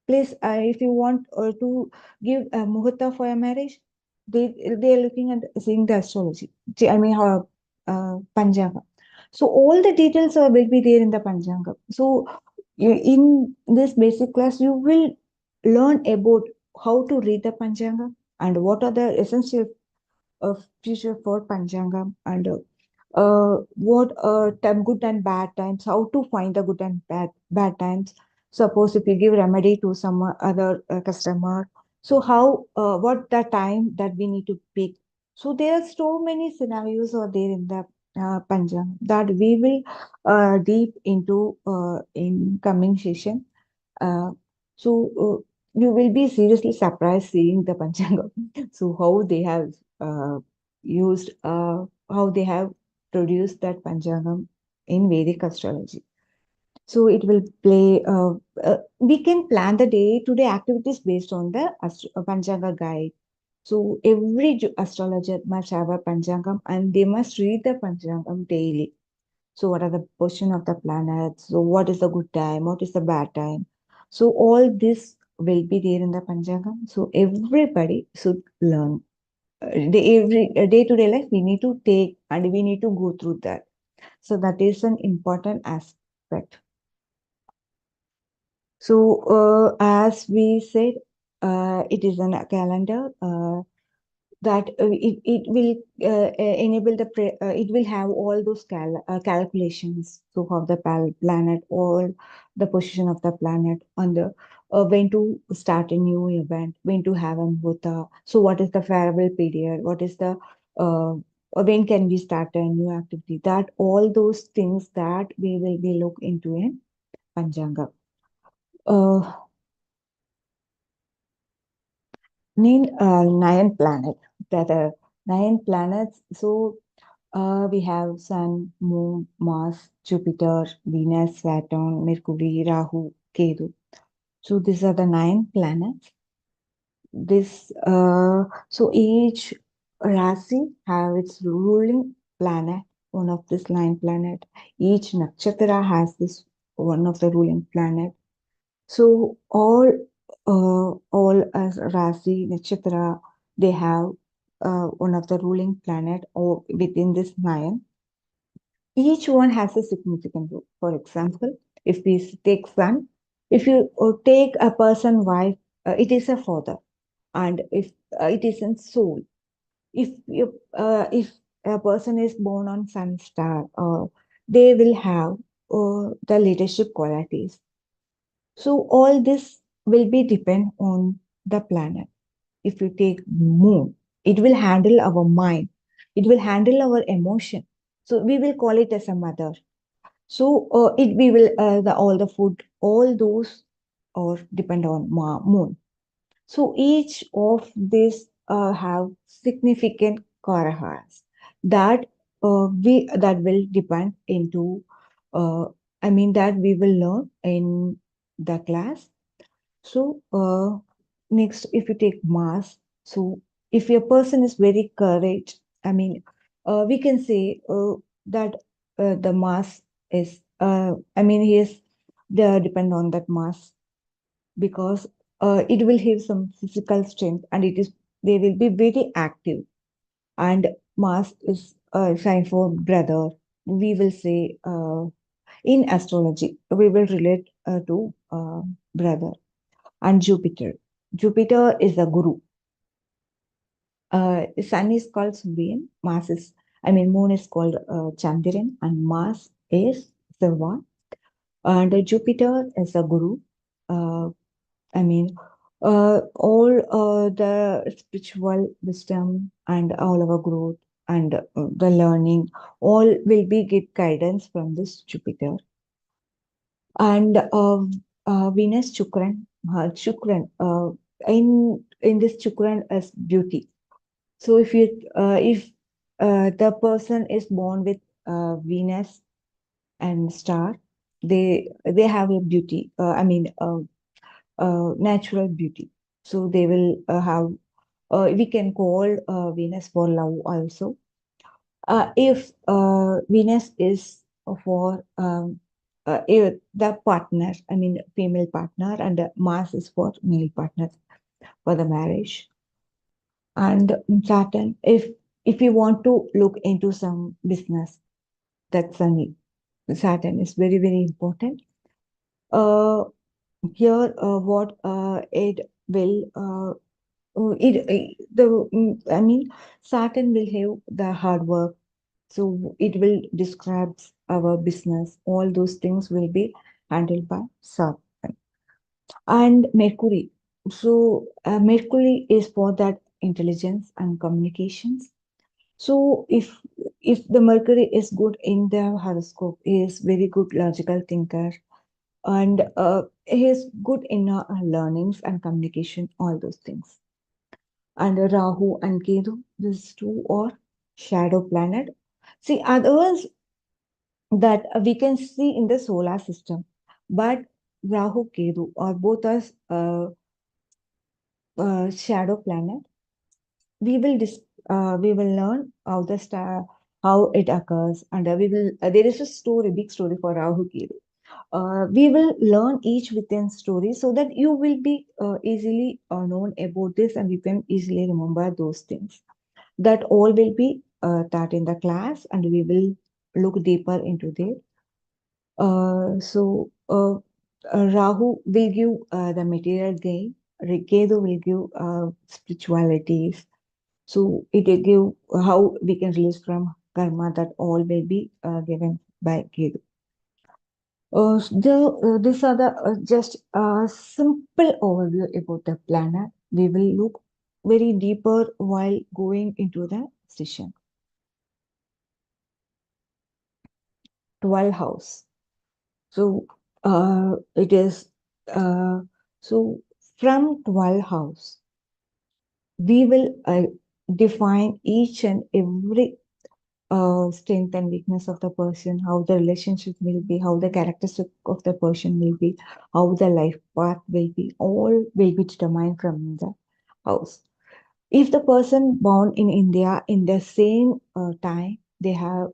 place, if you want to give a muhurta for a marriage, they are looking at seeing the astrology. I mean, how Panchanga. So all the details will be there in the Panchanga. So in this basic class, you will learn about how to read the Panchanga and what are the essential future for Panchanga and what good and bad times, how to find the good and bad times. Suppose if you give remedy to some other customer, so how what the time that we need to pick. So there are so many scenarios are there in the Panchanga that we will deep into in coming session. Uh, so you will be seriously surprised seeing the Panchanga. So how they have used, how they have produced that Panchangam in Vedic astrology. So it will play, we can plan the day-to-day activities based on the Panchanga guide. So every astrologer must have a Panchangam and they must read the Panchangam daily. So what are the position of the planets? So what is the good time? What is the bad time? So all this will be there in the Panchangam. So everybody should learn. Every day-to-day life, we need to take and we need to go through that. So that is an important aspect. So as we said, it is a calendar that it will enable it will have all those calculations. So of the planet, all the position of the planet on the when to start a new event, when to have a muhurta. So what is the favorable period? What is the when can we start a new activity? That all those things that we will be look into in Panchanga. Nine planet. That are 9 planets. So we have Sun, Moon, Mars, Jupiter, Venus, Saturn, Mercury, Rahu, Ketu. So these are the 9 planets. So each Rasi have its ruling planet, one of this 9 planet. Each nakshatra has this one of the ruling planet. So all as Rasi, Nakshatra, they have one of the ruling planet or within this 9. Each one has a significant role. For example, if we take Sun, if you take a person wife, it is a father, and if it is in soul. If a person is born on Sun star, they will have the leadership qualities. So all this will be depend on the planet. If you take Moon, it will handle our mind. It will handle our emotion. So we will call it as a mother. So we will all the food, all those or depend on Moon. So each of these have significant Karahas. That that will depend into that we will learn in the class. So next, if you take mass, so if a person is very courage, we can say that the mass is, he is depend on that mass because it will have some physical strength and they will be very active. And mass is a sign for brother. We will say in astrology, we will relate to brother. And Jupiter. Jupiter is a guru. Sun is called Suryan. Moon is called Chandran, and Mars is Sarva. And Jupiter is a guru. Uh, I mean, all the spiritual wisdom and all our growth and the learning, all will be get guidance from this Jupiter. And Venus Chukran, in this Chukran is beauty. So if the person is born with Venus and star, they have a beauty. Natural beauty. So they will have. We can call Venus for love also. If Venus is for the partner, female partner, and Mars is for male partner for the marriage. And Saturn, if you want to look into some business, that's Sunny. Saturn is very, very important. Here, what it will Saturn will have the hard work, so it will describe our business. All those things will be handled by Saturn. And Mercury. So Mercury is for that intelligence and communications. So if the Mercury is good in the horoscope, he is very good logical thinker, and he is good in learnings and communication, all those things. And Rahu and Ketu, these two are shadow planet. See, others that we can see in the solar system, but Rahu, Ketu are both as shadow planet. We will learn how the star, how it occurs, and we will. There is a story, big story for Rahu, Ketu. We will learn each within story so that you will be easily known about this and you can easily remember those things. That all will be taught in the class and we will look deeper into that. Rahu will give the material gain, Ketu will give spiritualities. So it will give how we can release from karma, that all will be given by Ketu. These are the just a simple overview about the planet. We will look very deeper while going into the session. 12 house. So it is so from 12 house, we will define each and every strength and weakness of the person, how the relationship will be, how the characteristic of the person will be, how the life path will be, all will be determined from the house. If the person born in India in the same time, they have,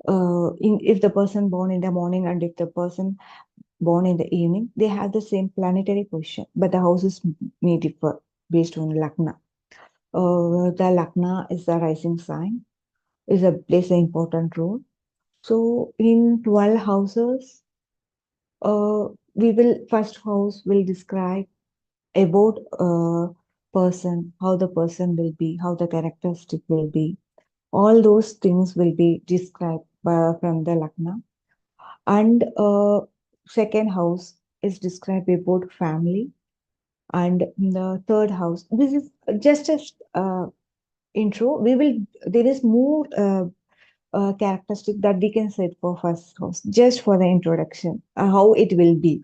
if the person born in the morning and if the person born in the evening, they have the same planetary position, but the houses may differ based on Lagna. The Lagna is the rising sign, plays an important role. So in 12 houses, we will first house will describe about a person, how the person will be, how the characteristic will be. All those things will be described from the Lagna. And second house is described about family. And the third house, this is just a intro. There is more characteristic that we can set for first house, just for the introduction, how it will be.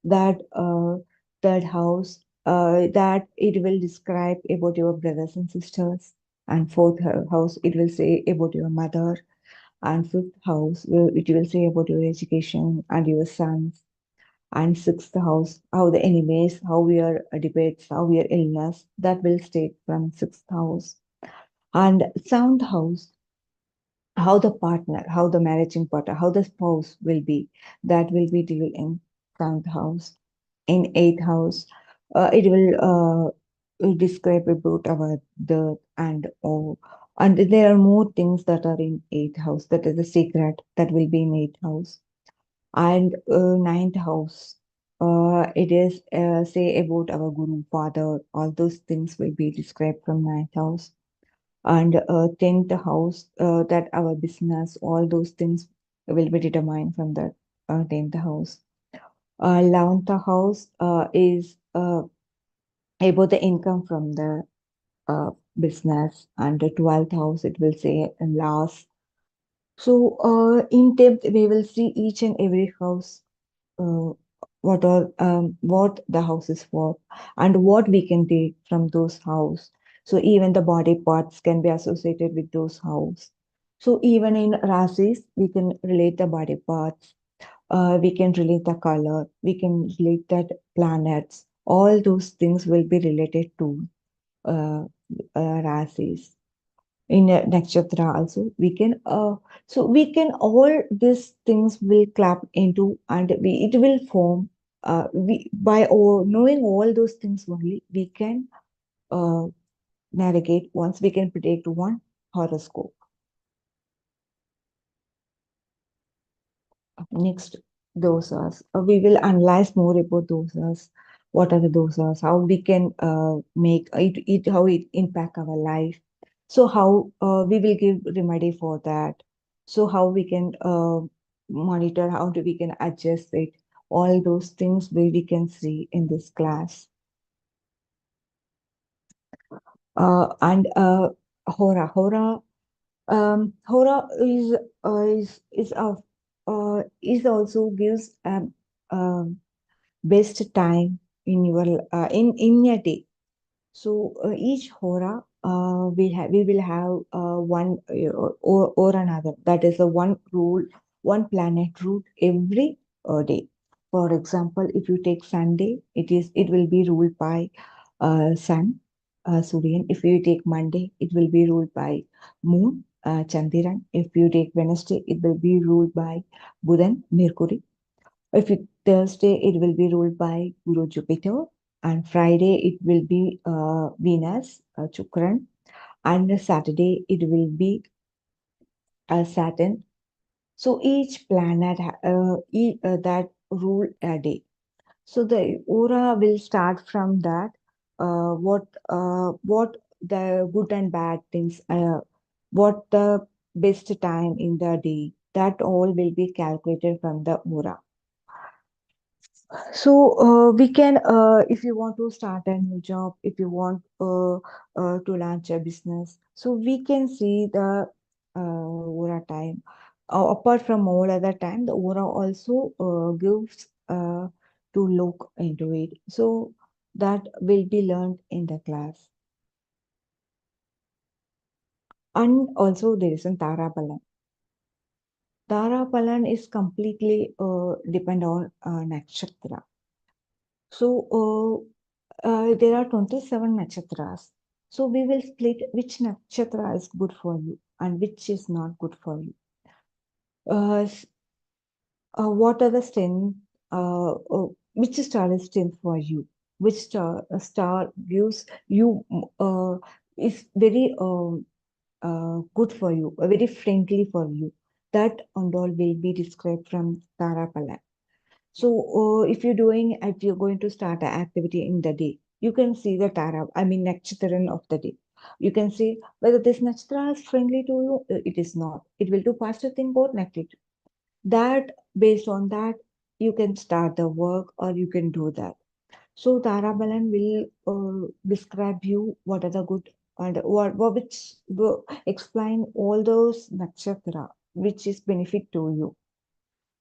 That third house, that it will describe about your brothers and sisters. And fourth house, it will say about your mother. And fifth house, it will say about your education and your sons. And sixth house, how the enemies, how your debates, how your illness, that will state from sixth house. And seventh house, how the partner, how the marrying partner, how the spouse will be, that will be deal in seventh house. In eighth house, it will describe about our death and oh, and there are more things that are in eighth house. That is the secret that will be in eighth house. And ninth house, it is say about our guru, father. All those things will be described from ninth house. And 10th house, that our business, all those things will be determined from that 10th house. 11th house is about the income from the business, and the 12th house, it will say loss. So in depth, we will see each and every house, uh, what the house is for, and what we can take from those house. So even the body parts can be associated with those house. So even in rasis, we can relate the body parts. We can relate the color. We can relate that planets. All those things will be related to uh, rasis. In nakshatra also, we can so we can all these things will clap into, and it will form. We by knowing all those things only, we can uh, navigate once, we can predict one horoscope. Next, dosas. We will analyze more about dosas. What are the dosas? How we can make it, how it impact our life. So how we will give remedy for that. So how we can monitor, how do we can adjust it. All those things we can see in this class. And Hora is also gives best time in your in a day. So each hora we will have one or another. That is the one rule, one planet rule every day. For example, if you take Sunday, it will be ruled by Sun, Suryan. If you take Monday, it will be ruled by Moon, Chandiran. If you take Wednesday, it will be ruled by Buddhan, Mercury. If it Thursday, it will be ruled by Guru Jupiter, and Friday it will be Venus, Chukran, and Saturday it will be Saturn. So each planet that rule a day. So the aura will start from that. What the good and bad things, what the best time in the day, that all will be calculated from the aura. So we can, if you want to start a new job, if you want to launch a business, so we can see the aura time. Apart from all other time, the aura also gives to look into it. So that will be learned in the class. And also there is a Tarabalan. Tarabalan is completely depend on nakshatra. So there are 27 nakshatras. So we will split which nakshatra is good for you and which is not good for you. What are the strength? Which star is strength for you? Which star gives you is very good for you, very friendly for you. That and all will be described from Tarapalan. So if you're going to start an activity in the day, you can see the nakshatra of the day. You can see whether this nakshatra is friendly to you. It is not. It will do faster thing or negative. That based on that, you can start the work or you can do that. So Tarabalan will describe you what are the good and which explain all those nakshatra which is benefit to you.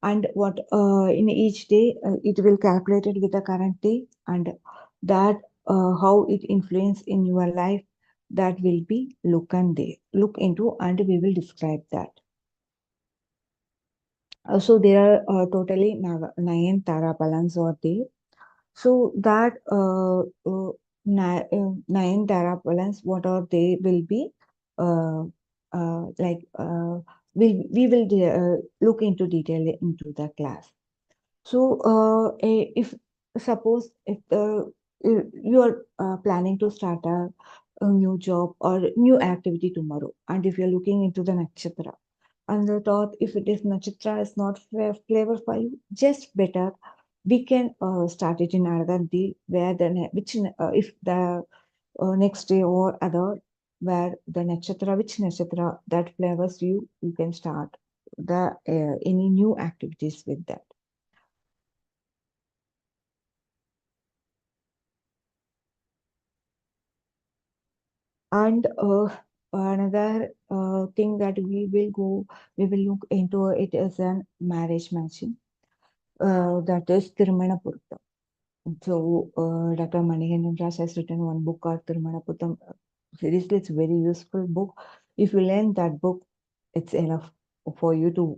And what in each day it will calculate it with the current day, and that how it influence in your life, that will be look into, and we will describe that. So there are totally 9 Tarapalans are there. So that 9 Tarapalans, what are they will be like we will look into detail into the class. So if suppose if you are planning to start a new job or new activity tomorrow, and if you're looking into the nakshatra, and the thought if it is nakshatra is not flavor for you, just better we can start it in another day where the if the next day or other where the nakshatra, which nakshatra that flavors you, you can start the any new activities with that. And another thing that we will look into it is a marriage matching. That is Tirumana Purtam. So Dr. Manikandan Raj has written one book called Tirumana Purtam. Seriously, it's a very useful book. If you learn that book, it's enough for you to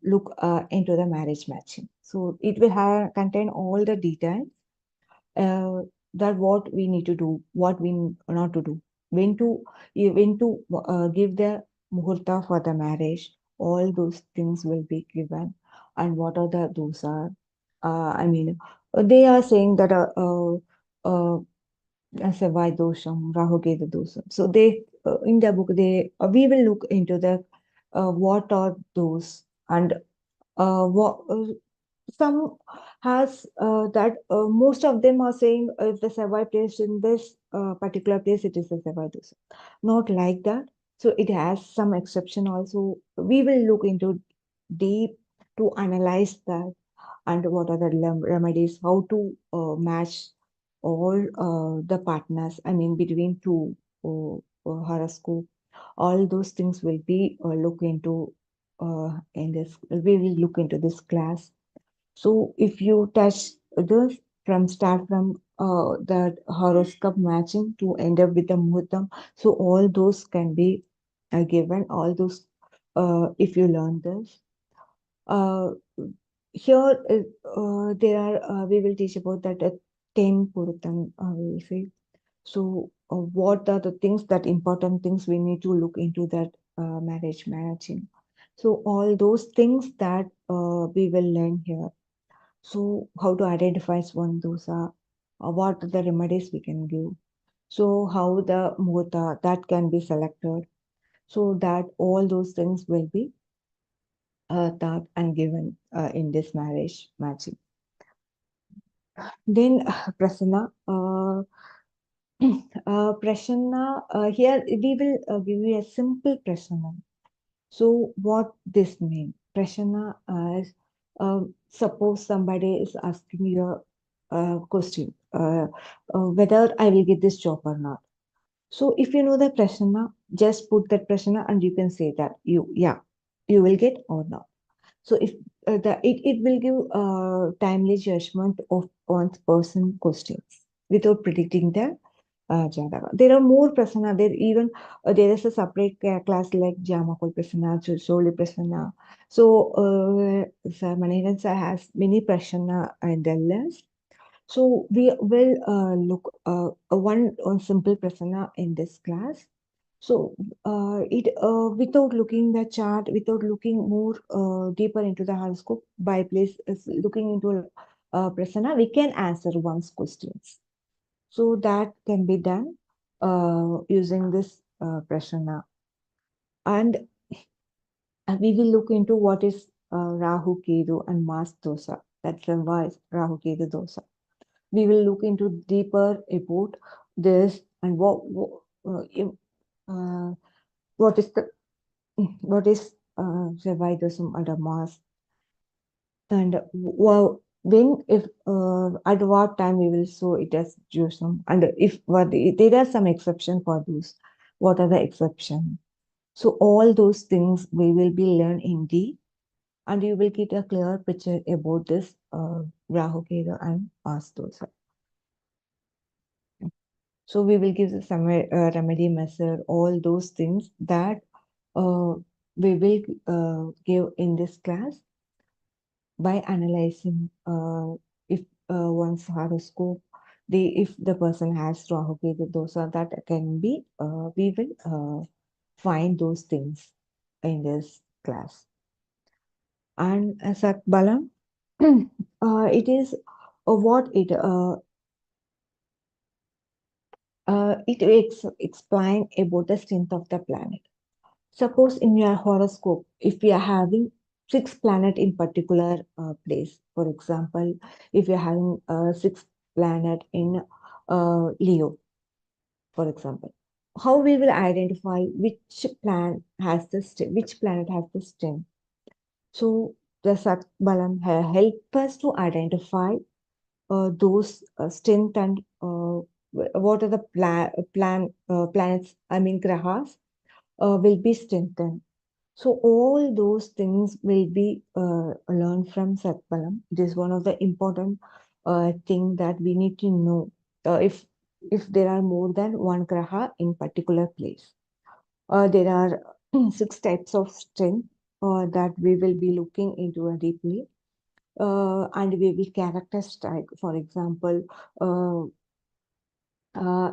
look into the marriage matching. So it will contain all the details that what we need to do, what we not to do, when to give the muhurta for the marriage. All those things will be given, and what are those are. I mean, they are saying that Savai dosham, Rahu Ketu dosham. So they in the book we will look into the what are those, and what some has that most of them are saying if the Savai place in this particular place, it is a Savai dosa. Not like that. So it has some exception also. We will look into deep to analyze that, and what are the remedies, how to match all the partners, I mean between two horoscope. All those things will be look into in this, we will look into this class. So if you touch this start from the horoscope matching to end up with the muhurtam, so all those can be given, all those if you learn this. Here there are we will teach about that 10 Purutam, we will say. So what are the things, that important things we need to look into that marriage matching. So all those things that we will learn here. So how to identify one dosa, what are the remedies we can give. So how the muhurta that can be selected. So that all those things will be taught and given in this marriage matching. Then Prasanna, Prasanna, here we will give you a simple Prasanna. So what this means? Prasanna is suppose somebody is asking you a question, whether I will get this job or not. So if you know the Prasanna, just put that Prasanna and you can say that you will get or not. So if it will give timely judgment of one's person questions without predicting the Jataka. There are more Prasanna. There even there is a separate class like Jamakul Prasanna, Soli Prasanna. So Manikandan sir has many Prasanna in the list. So we will look one simple Prasanna in this class. So it without looking the chart, without looking more deeper into the horoscope, by place looking into Prasanna, we can answer one's questions. So that can be done using this Prasanna. And we will look into what is Rahu Ketu and Mas dosa. That's the wise Rahu Ketu dosa. We will look into deeper about this and what is the Zavai dosam and Mas, and when if at what time we will show it as Josam, and if there are some exception for those, what are the exception? So all those things we will be learn in deep, and you will get a clear picture about this Rahu Ketu and Mas dosa. So we will give some remedy measure, all those things that we will give in this class by analyzing if one's horoscope, if the person has Rahu Ketu, those are that can be, we will find those things in this class. And Sat Balam, it is what it explain about the strength of the planet. Suppose in your horoscope, if we are having 6 planet in particular place, for example, if you're having 6 planet in Leo, for example, how we will identify which planet has the strength. So the Sat Balam help us to identify those strength and what are the planets, I mean grahas, will be strengthened. So all those things will be learned from Satpalam. It is one of the important thing that we need to know if there are more than one graha in particular place. There are 6 types of strength that we will be looking into deeply. And we will characterize, for example,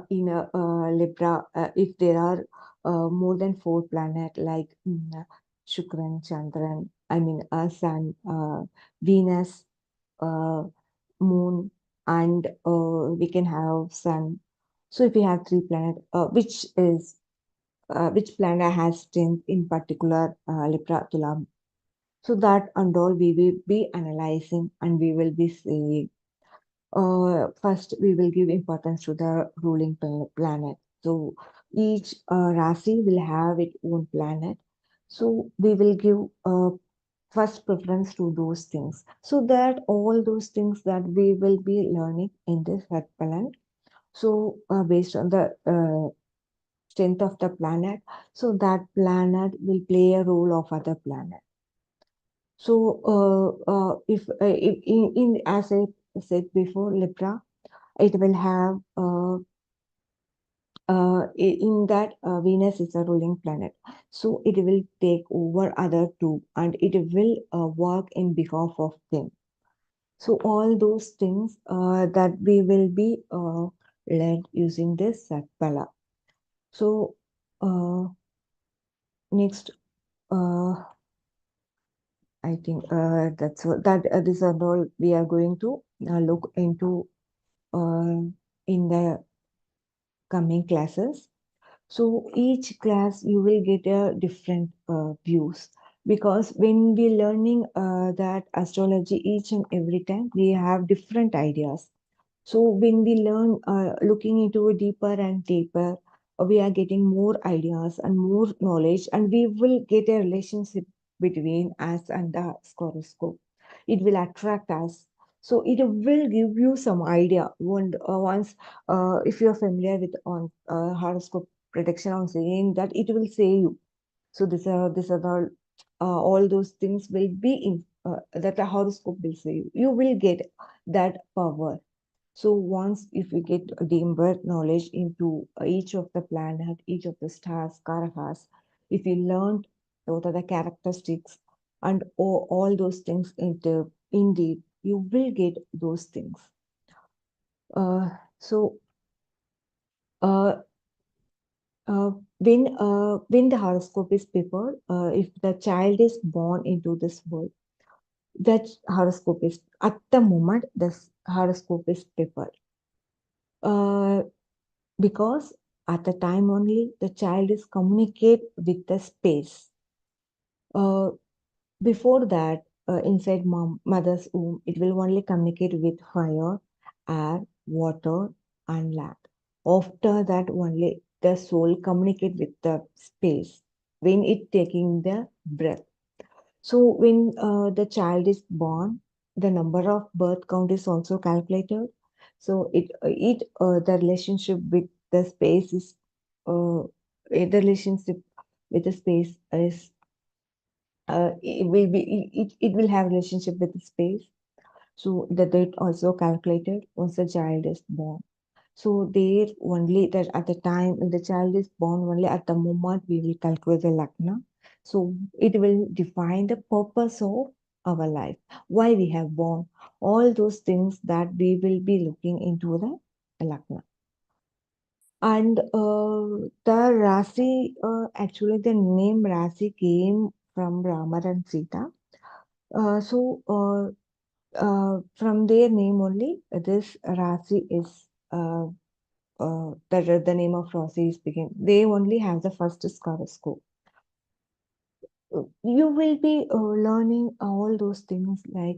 in a Libra, if there are more than 4 planets like Shukran, Chandran, I mean Sun, Venus, Moon, and we can have Sun. So if we have 3 planets, which planet has strength in particular Libra, Tulam. So that and all we will be analyzing and we will be saying. First, we will give importance to the ruling planet. So each Rasi will have its own planet. So we will give first preference to those things. So that all those things that we will be learning in this head planet. So based on the strength of the planet, so that planet will play a role of other planet. So if in as I said before, Libra, it will have in that Venus is a ruling planet, so it will take over other two and it will work in behalf of them. So all those things that we will be led using this Satpala. So next, I think that's what that this are all we are going to look into in the coming classes. So each class you will get a different views, because when we learning that astrology each and every time we have different ideas. So when we learn looking into a deeper and deeper, we are getting more ideas and more knowledge, and we will get a relationship between us and the horoscope. It will attract us. So it will give you some idea once if you're familiar with on horoscope prediction on saying that it will say you. So these are all those things will be in that the horoscope will say you. You will get that power. So once if we get a deeper knowledge into each of the planet, each of the stars, karahas, if we learned what are the characteristics and all those things into indeed, you will get those things. So when the horoscope is prepared, if the child is born into this world, that horoscope is at the moment this horoscope is prepared. Because at the time only the child is communicate with the space. Before that, inside mother's womb, it will only communicate with fire, air, water, and land. After that, only the soul communicate with the space when it taking the breath. So when the child is born, the number of birth count is also calculated. So the relationship with the space is the relationship with the space is it will have relationship with the space. So the date also calculated once the child is born. So there only that at the time when the child is born, only at the moment we will calculate the Lagna. So it will define the purpose of our life, why we have born, all those things that we will be looking into the Lagna. And the Rasi, actually the name Rasi came from Rama and Sita. From their name only, this Rasi is the name of Rasi is begin. They only have the first horoscope. You will be learning all those things like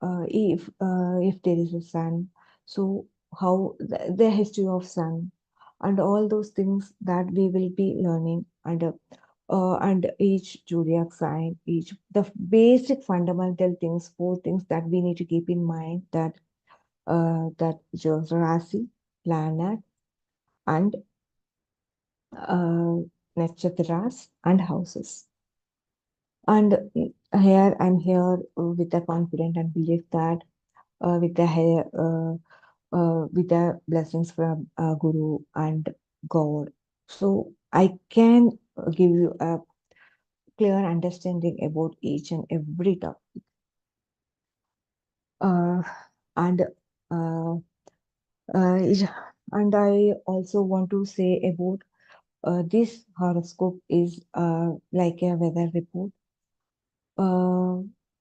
if there is a sun, so how the history of sun, and all those things that we will be learning and each zodiac sign, each the basic fundamental things, 4 things that we need to keep in mind, that Rasi, planet, and nakshatras and houses. And here I'm here with the confidence and belief that with the blessings from Guru and God, so I can give you a clear understanding about each and every topic. And I also want to say about this horoscope is like a weather report.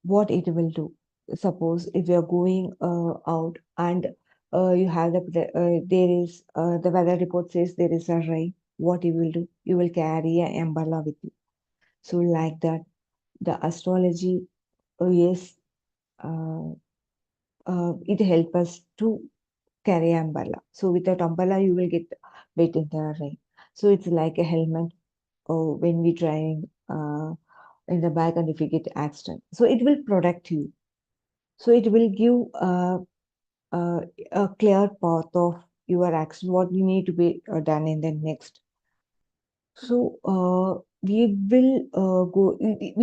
What it will do. Suppose if you're going out and you have there is the weather report says there is a rain, what you will do? You will carry an umbrella with you. So like that, the astrology, yes, it helps us to carry an umbrella. So without umbrella, you will get wet in the rain. So it's like a helmet when we drive in the back, and if you get accident, so it will protect you. So it will give a clear path of your action, what you need to be done in the next. So we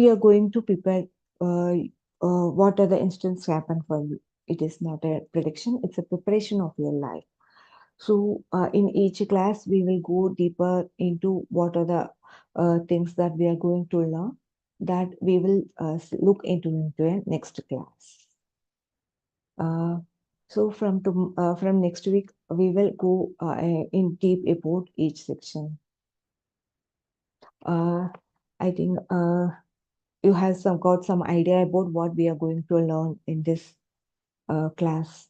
are going to prepare what are the instances happen for you. It is not a prediction, it's a preparation of your life. So in each class, we will go deeper into what are the things that we are going to learn, that we will look into a next class. So from next week, we will go in deep about each section. I think you have got some idea about what we are going to learn in this class.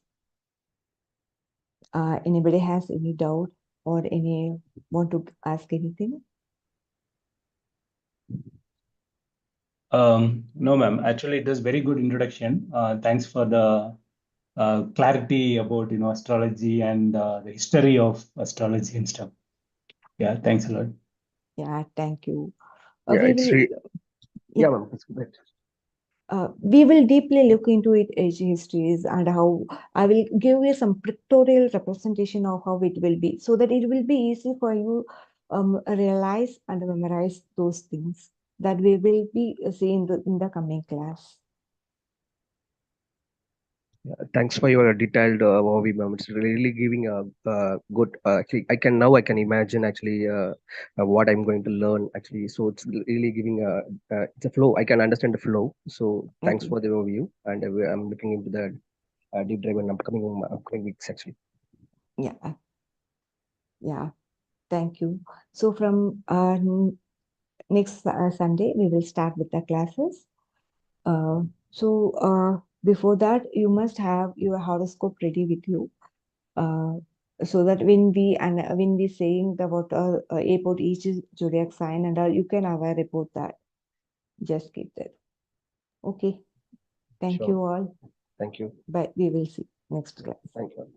Anybody has any doubt or any want to ask anything? No, ma'am. Actually, it was very good introduction. Thanks for the clarity about astrology and the history of astrology and stuff. Yeah, thanks a lot. Yeah, thank you. Yeah, We it's will, yeah, ma'am. It's great. we will deeply look into it age histories, and how I will give you some pictorial representation of how it will be, so that it will be easy for you realize and memorize those things that we will be seeing in the coming class. Thanks for your detailed overview, ma'am. It's really giving a good. Actually, I can imagine actually what I'm going to learn actually. So it's really giving it's a flow. I can understand the flow. So thanks Okay. for the overview, and I'm looking into the deep dive in upcoming weeks actually. Yeah, thank you. So from next Sunday, we will start with the classes. Before that, you must have your horoscope ready with you, so that when we saying about each zodiac sign and all, you can aware about that. Just keep that. Okay. Thank Sure. you all. Thank you. But we will see next class. Thank you.